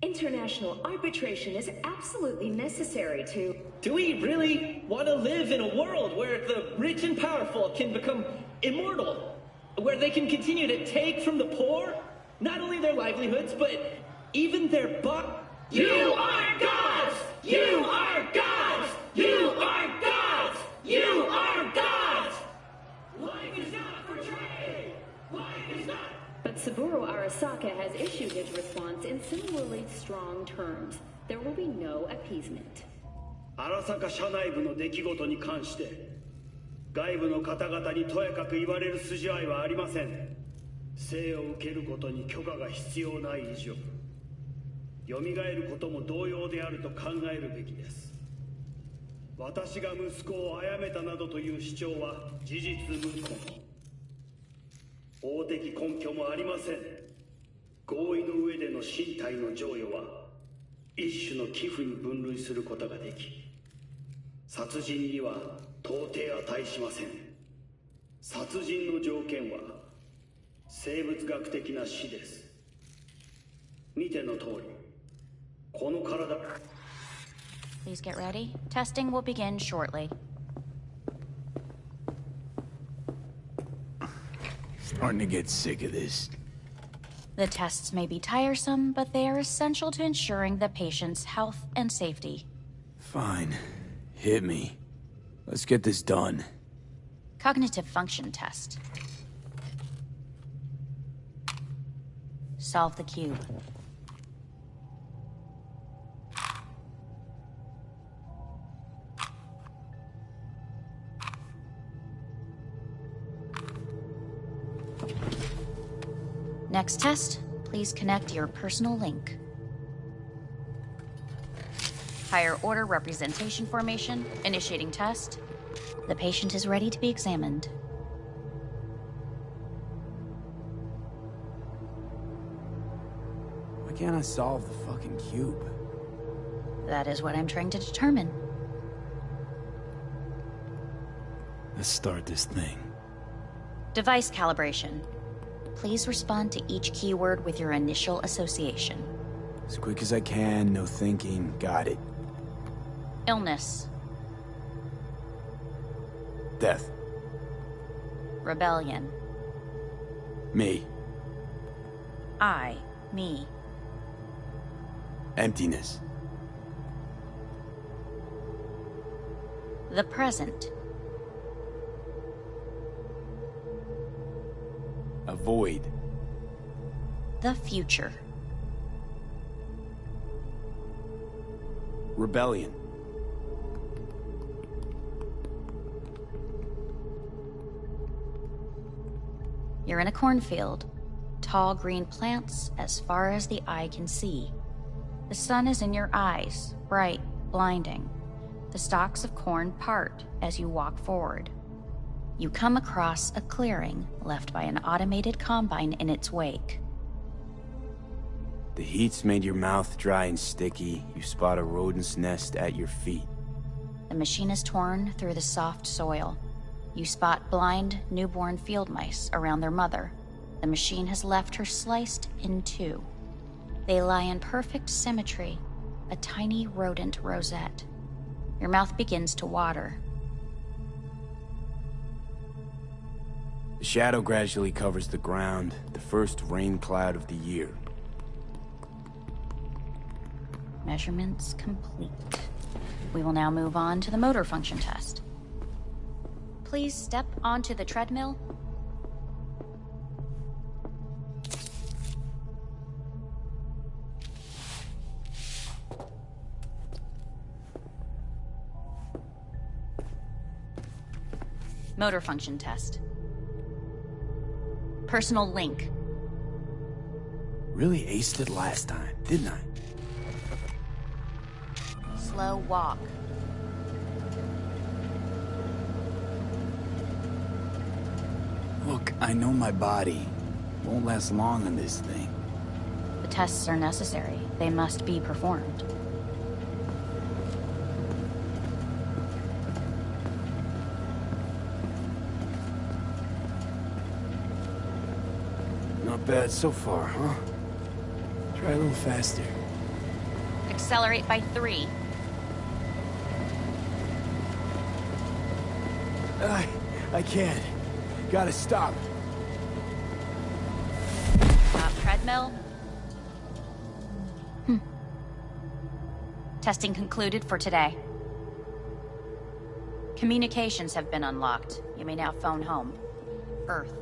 International arbitration is absolutely necessary to... Do we really want to live in a world where the rich and powerful can become immortal? Where they can continue to take from the poor? Not only their livelihoods, but even their You are gods! You are gods! You are gods! You are gods! Life is not for trade! Life is not... But Saburo Arasaka has issued his response in similarly strong terms. There will be no appeasement. 荒坂社内部の出来事に関して外部の方々にとやかく言われる筋合いはありません。生を受けることに許可が必要ない以上、蘇ることも同様であると考えるべきです。私が息子を殺めたなどという主張は事実無根。法的根拠もありません。合意の上での身体の贈与は一種の寄付に分類することができ、殺人には到底値しません。殺人の条件は生物学的な死です。見ての通り、この体。 Please get ready. Testing will begin shortly. Starting to get sick of this. The tests may be tiresome, but they are essential to ensuring the patient's health and safety. Fine. Hit me. Let's get this done. Cognitive function test. Solve the cube. Next test, please connect your personal link. Higher order representation formation, initiating test. The patient is ready to be examined. Why can't I solve the fucking cube? That is what I'm trying to determine. Let's start this thing. Device calibration. Please respond to each keyword with your initial association. As quick as I can, no thinking. Got it. Illness. Death. Rebellion. Me. Me. Emptiness. The present. A void. The future. Rebellion. You're in a cornfield. Tall green plants as far as the eye can see. The sun is in your eyes, bright, blinding. The stalks of corn part as you walk forward. You come across a clearing left by an automated combine in its wake. The heat's made your mouth dry and sticky. You spot a rodent's nest at your feet. The machine is torn through the soft soil. You spot blind, newborn field mice around their mother. The machine has left her sliced in two. They lie in perfect symmetry, a tiny rodent rosette. Your mouth begins to water. The shadow gradually covers the ground, the first rain cloud of the year. Measurements complete. We will now move on to the motor function test. Please step onto the treadmill. Motor function test. Personal link. Really aced it last time, didn't I? Slow walk. Look, I know my body. Won't last long on this thing. The tests are necessary. They must be performed. Not bad so far, huh? Try a little faster. Accelerate by 3. I can't. Gotta stop. Stop treadmill. Testing concluded for today. Communications have been unlocked. You may now phone home. Earth.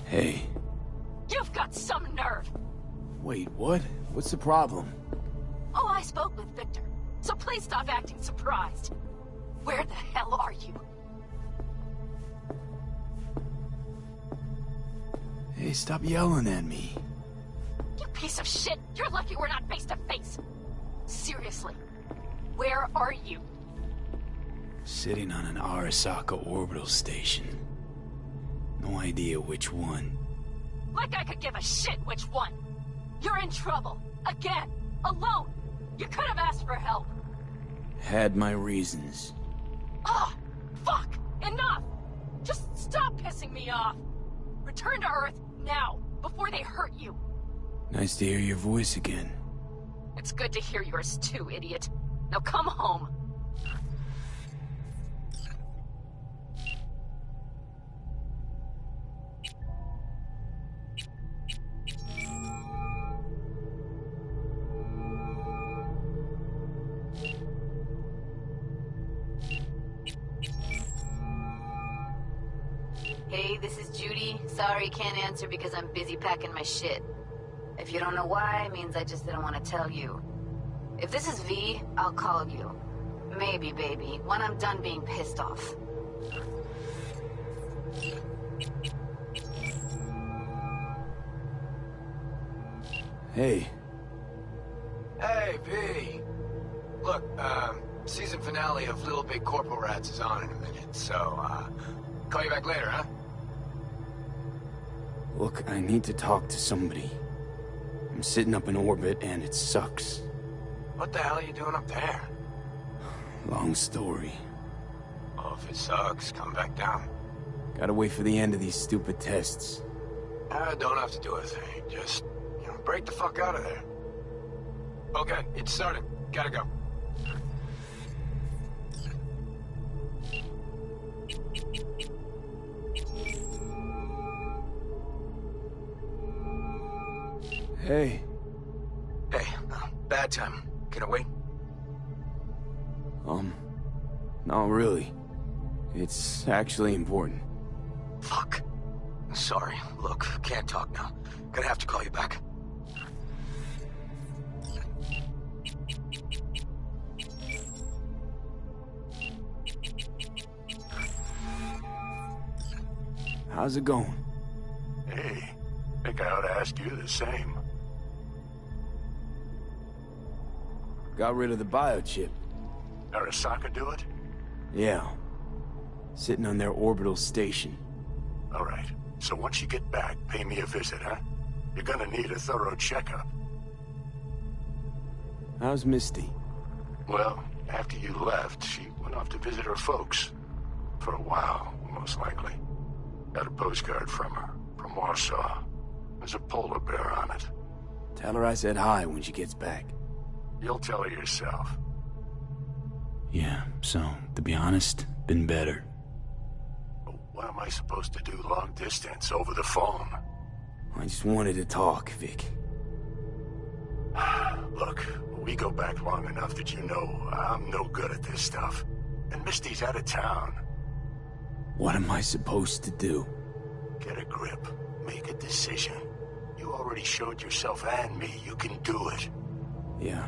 Hey. You've got some nerve! Wait, what? What's the problem? Oh, I spoke with Victor, so please stop acting surprised. Where the hell are you? Hey, stop yelling at me. You piece of shit! You're lucky we're not face to face! Seriously, where are you? Sitting on an Arasaka orbital station. No idea which one. Like I could give a shit which one! You're in trouble! Again! Alone! You could have asked for help! Had my reasons. Ah! Fuck! Enough! Just stop pissing me off! Return to Earth, now, before they hurt you! Nice to hear your voice again. It's good to hear yours too, idiot. Now come home. Hey, this is Judy. Sorry, can't answer because I'm busy packing my shit. If you don't know why, it means I just didn't want to tell you. If this is V, I'll call you. Maybe, baby, when I'm done being pissed off. Hey. Hey, V. Look, season finale of Little Big Corpo Rats is on in a minute, so, call you back later, huh? Look, I need to talk to somebody. I'm sitting up in orbit and it sucks. What the hell are you doing up there? Long story. Well, if it sucks, come back down. Gotta wait for the end of these stupid tests. Don't have to do a thing. Just, break the fuck out of there. Okay, it's started. Gotta go. Hey. Hey, bad time. Can I wait? Not really. It's actually important. Fuck. Sorry. Look, can't talk now. Gonna have to call you back. How's it going? Hey, think I ought to ask you the same. Got rid of the biochip. Arasaka do it? Yeah. Sitting on their orbital station. All right. So once you get back, pay me a visit, huh? You're gonna need a thorough checkup. How's Misty? Well, after you left, she went off to visit her folks. For a while, most likely. Got a postcard from her, from Warsaw. There's a polar bear on it. Tell her I said hi when she gets back. You'll tell her yourself. Yeah, so, to be honest, been better. What am I supposed to do long distance over the phone? I just wanted to talk, Vic. Look, we go back long enough that you know I'm no good at this stuff. And Misty's out of town. What am I supposed to do? Get a grip. Make a decision. You already showed yourself and me you can do it. Yeah.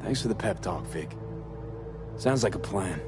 Thanks for the pep talk, Vic. Sounds like a plan.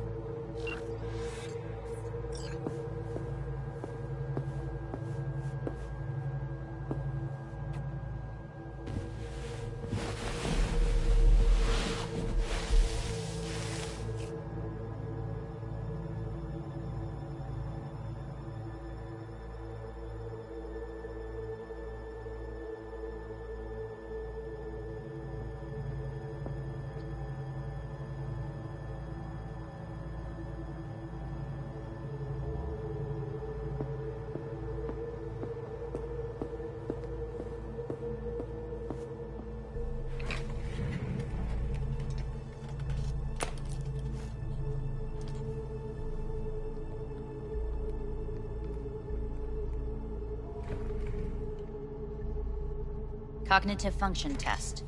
Cognitive function test.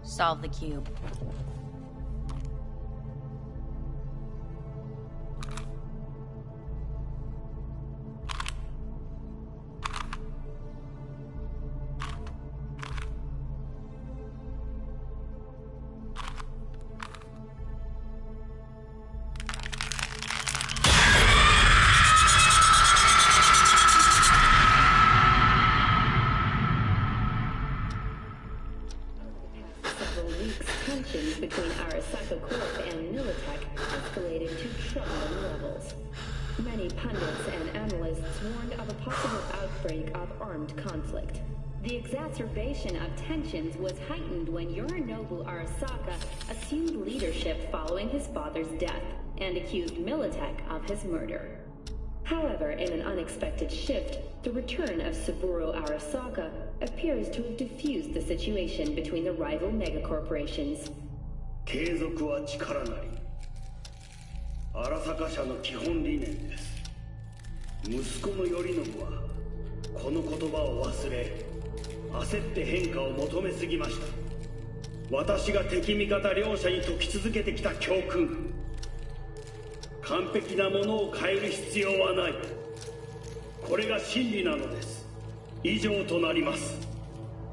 Solve the cube. Many pundits and analysts warned of a possible outbreak of armed conflict. The exacerbation of tensions was heightened when Yorinobu Arasaka assumed leadership following his father's death and accused Militech of his murder. However, in an unexpected shift, the return of Saburo Arasaka appears to have diffused the situation between the rival megacorporations. 継続は力なり。荒坂社の基本理念です。息子の頼信はこの言葉を忘れ、焦って変化を求めすぎました。私が敵味方両者に説き続けてきた教訓。完璧なものを変える必要はない。これが真理なのです。以上となります。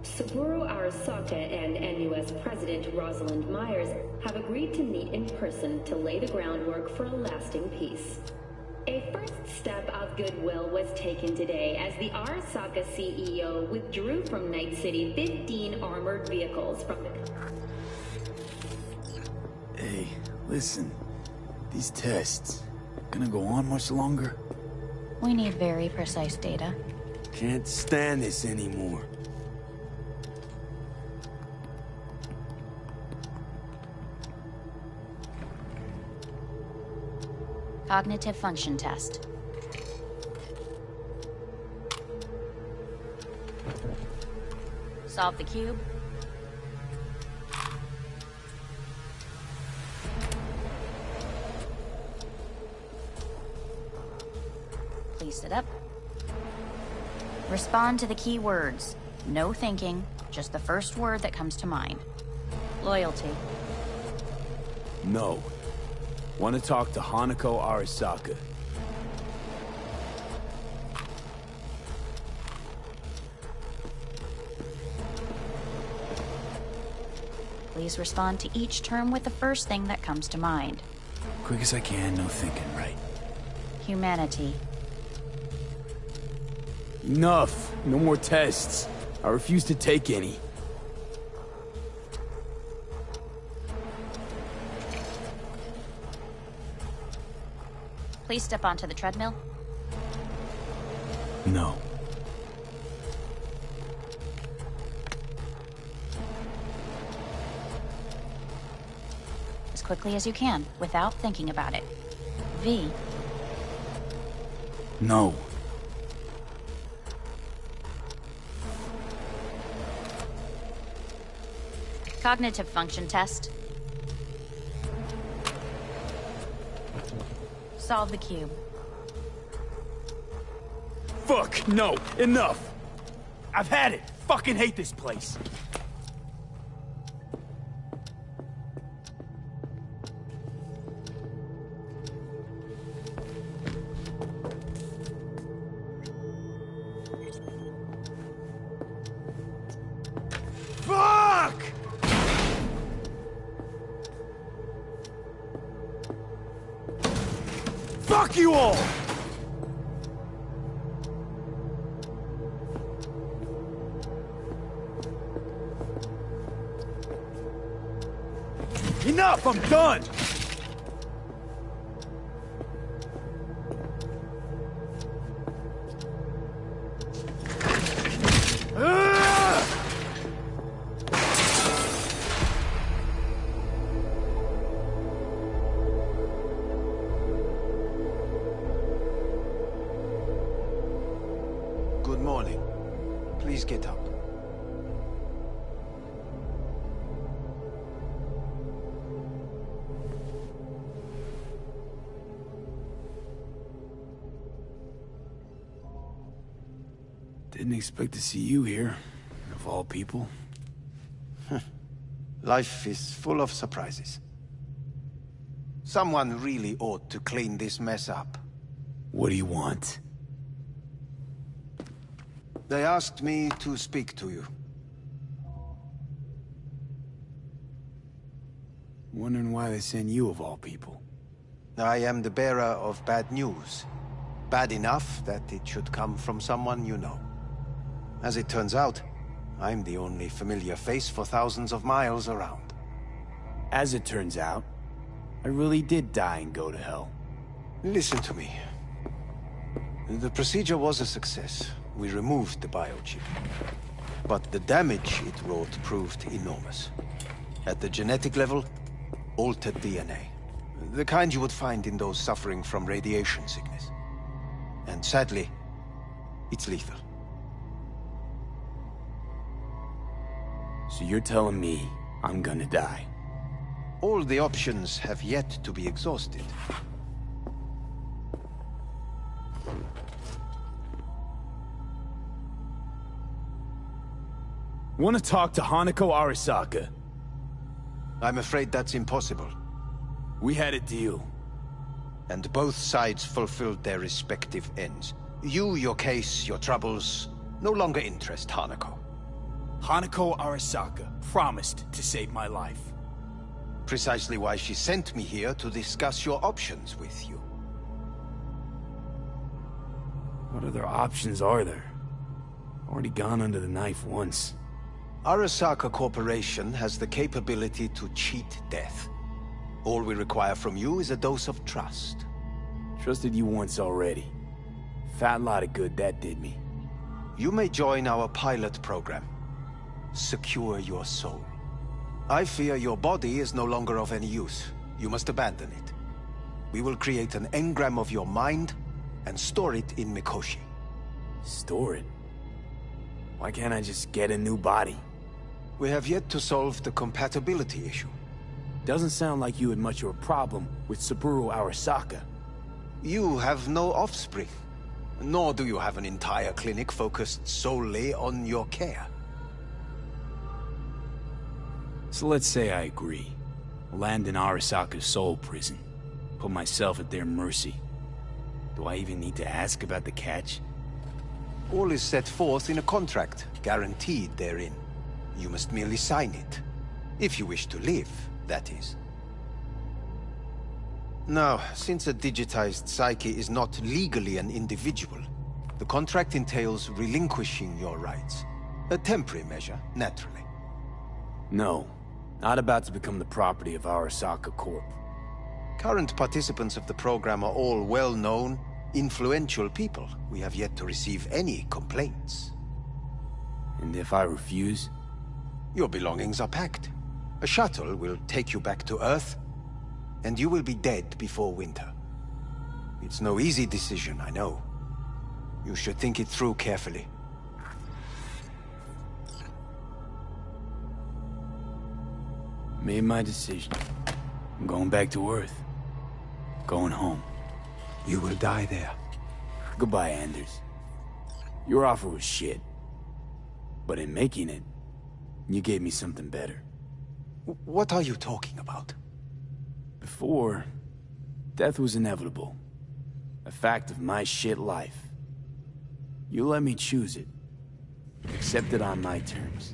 Saburo Arasaka and NUS President Rosalind Myers have agreed to meet in person to lay the groundwork for a lasting peace. A first step of goodwill was taken today as the Arasaka CEO withdrew from Night City 15 armored vehicles from the... Hey, listen. These tests, gonna go on much longer? We need very precise data. Can't stand this anymore. Cognitive function test. Solve the cube. Please sit up. Respond to the key words. No thinking, just the first word that comes to mind. Loyalty. No. Want to talk to Hanako Arasaka. Please respond to each term with the first thing that comes to mind. Quick as I can, no thinking, right? Humanity. Enough! No more tests. I refuse to take any. Please step onto the treadmill. No. As quickly as you can, without thinking about it. V. No. Cognitive function test. Solve the cube. Fuck, no, enough! I've had it! Fucking hate this place! Fuck! Fuck you all! Enough! I'm done! Good morning. Please get up. Didn't expect to see you here, of all people. Life is full of surprises. Someone really ought to clean this mess up. What do you want? They asked me to speak to you. Wondering why they send you of all people. I am the bearer of bad news. Bad enough that it should come from someone you know. As it turns out, I'm the only familiar face for thousands of miles around. As it turns out, I really did die and go to hell. Listen to me. The procedure was a success. We removed the biochip. But the damage it wrought proved enormous. At the genetic level, altered DNA. The kind you would find in those suffering from radiation sickness. And sadly, it's lethal. So you're telling me I'm gonna die? All the options have yet to be exhausted. Want to talk to Hanako Arasaka? I'm afraid that's impossible. We had a deal. And both sides fulfilled their respective ends. You, your case, your troubles, no longer interest Hanako. Hanako Arasaka promised to save my life. Precisely why she sent me here to discuss your options with you. What other options are there? Already gone under the knife once. Arasaka Corporation has the capability to cheat death. All we require from you is a dose of trust. Trusted you once already. Fat lot of good that did me. You may join our pilot program. Secure your soul. I fear your body is no longer of any use. You must abandon it. We will create an engram of your mind and store it in Mikoshi. Store it? Why can't I just get a new body? We have yet to solve the compatibility issue. Doesn't sound like you had much of a problem with Saburo Arasaka. You have no offspring. Nor do you have an entire clinic focused solely on your care. So let's say I agree. Land in Arasaka's soul prison. Put myself at their mercy. Do I even need to ask about the catch? All is set forth in a contract, guaranteed therein. You must merely sign it. If you wish to live, that is. Now, since a digitized psyche is not legally an individual, the contract entails relinquishing your rights. A temporary measure, naturally. No. Not about to become the property of Arasaka Corp. Current participants of the program are all well-known, influential people. We have yet to receive any complaints. And if I refuse? Your belongings are packed. A shuttle will take you back to Earth, and you will be dead before winter. It's no easy decision, I know. You should think it through carefully. Made my decision. I'm going back to Earth. Going home. You will die there. Goodbye, Anders. Your offer was shit. But in making it, you gave me something better. What are you talking about? Before, death was inevitable. A fact of my shit life. You let me choose it. Accept it on my terms.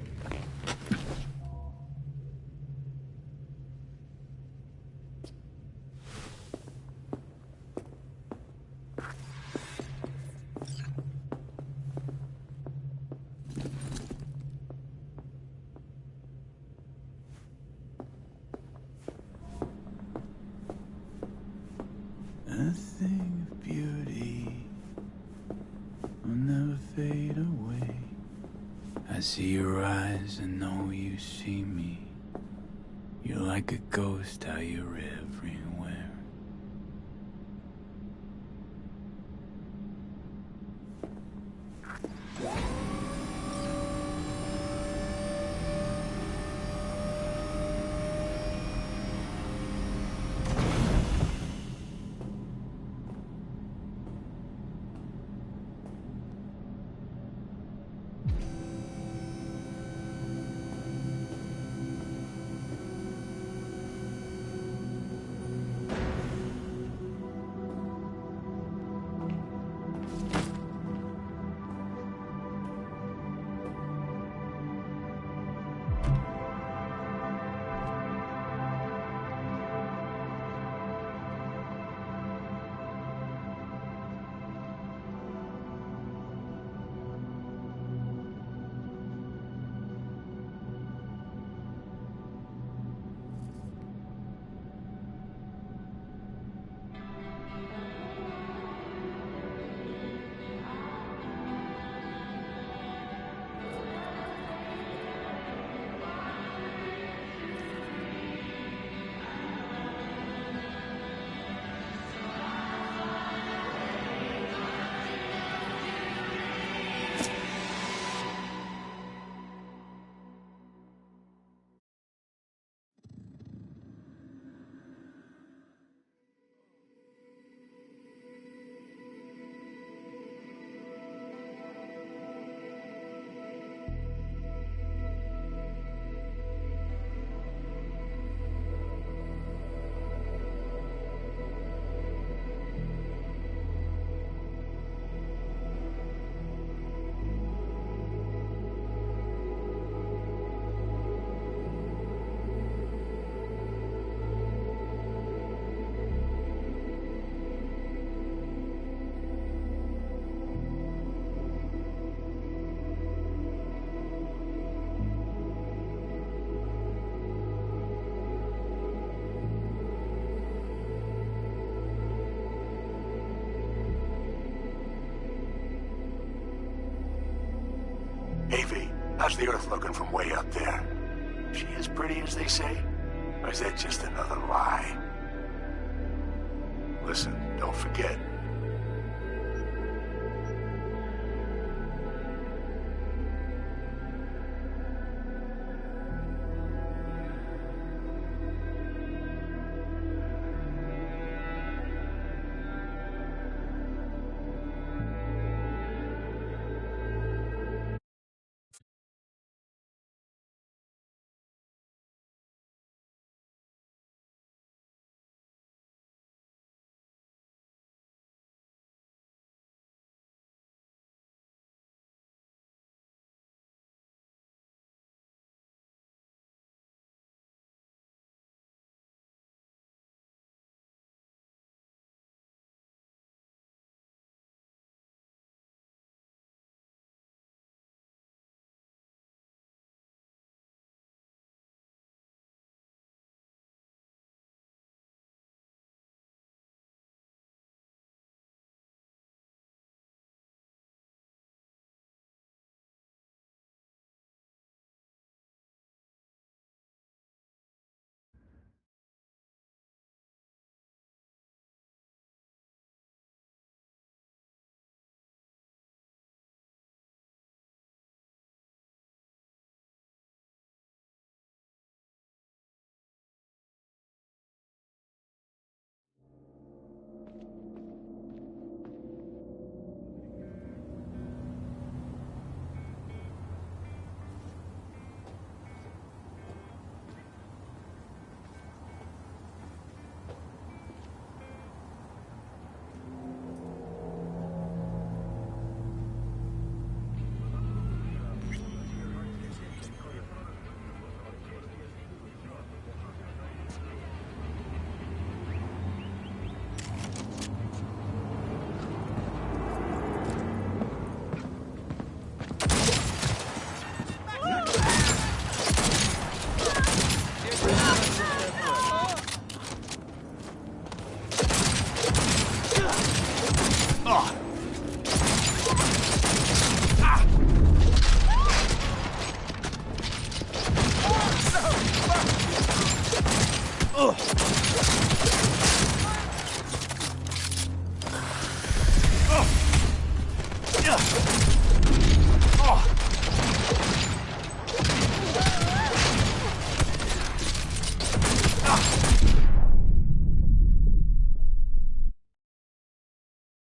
A thing of beauty will never fade away. I see your eyes and know you see me. You're like a ghost, how you're everywhere. How's the Earth looking from way up there? She as pretty as they say? Or is that just another lie? Listen, don't forget.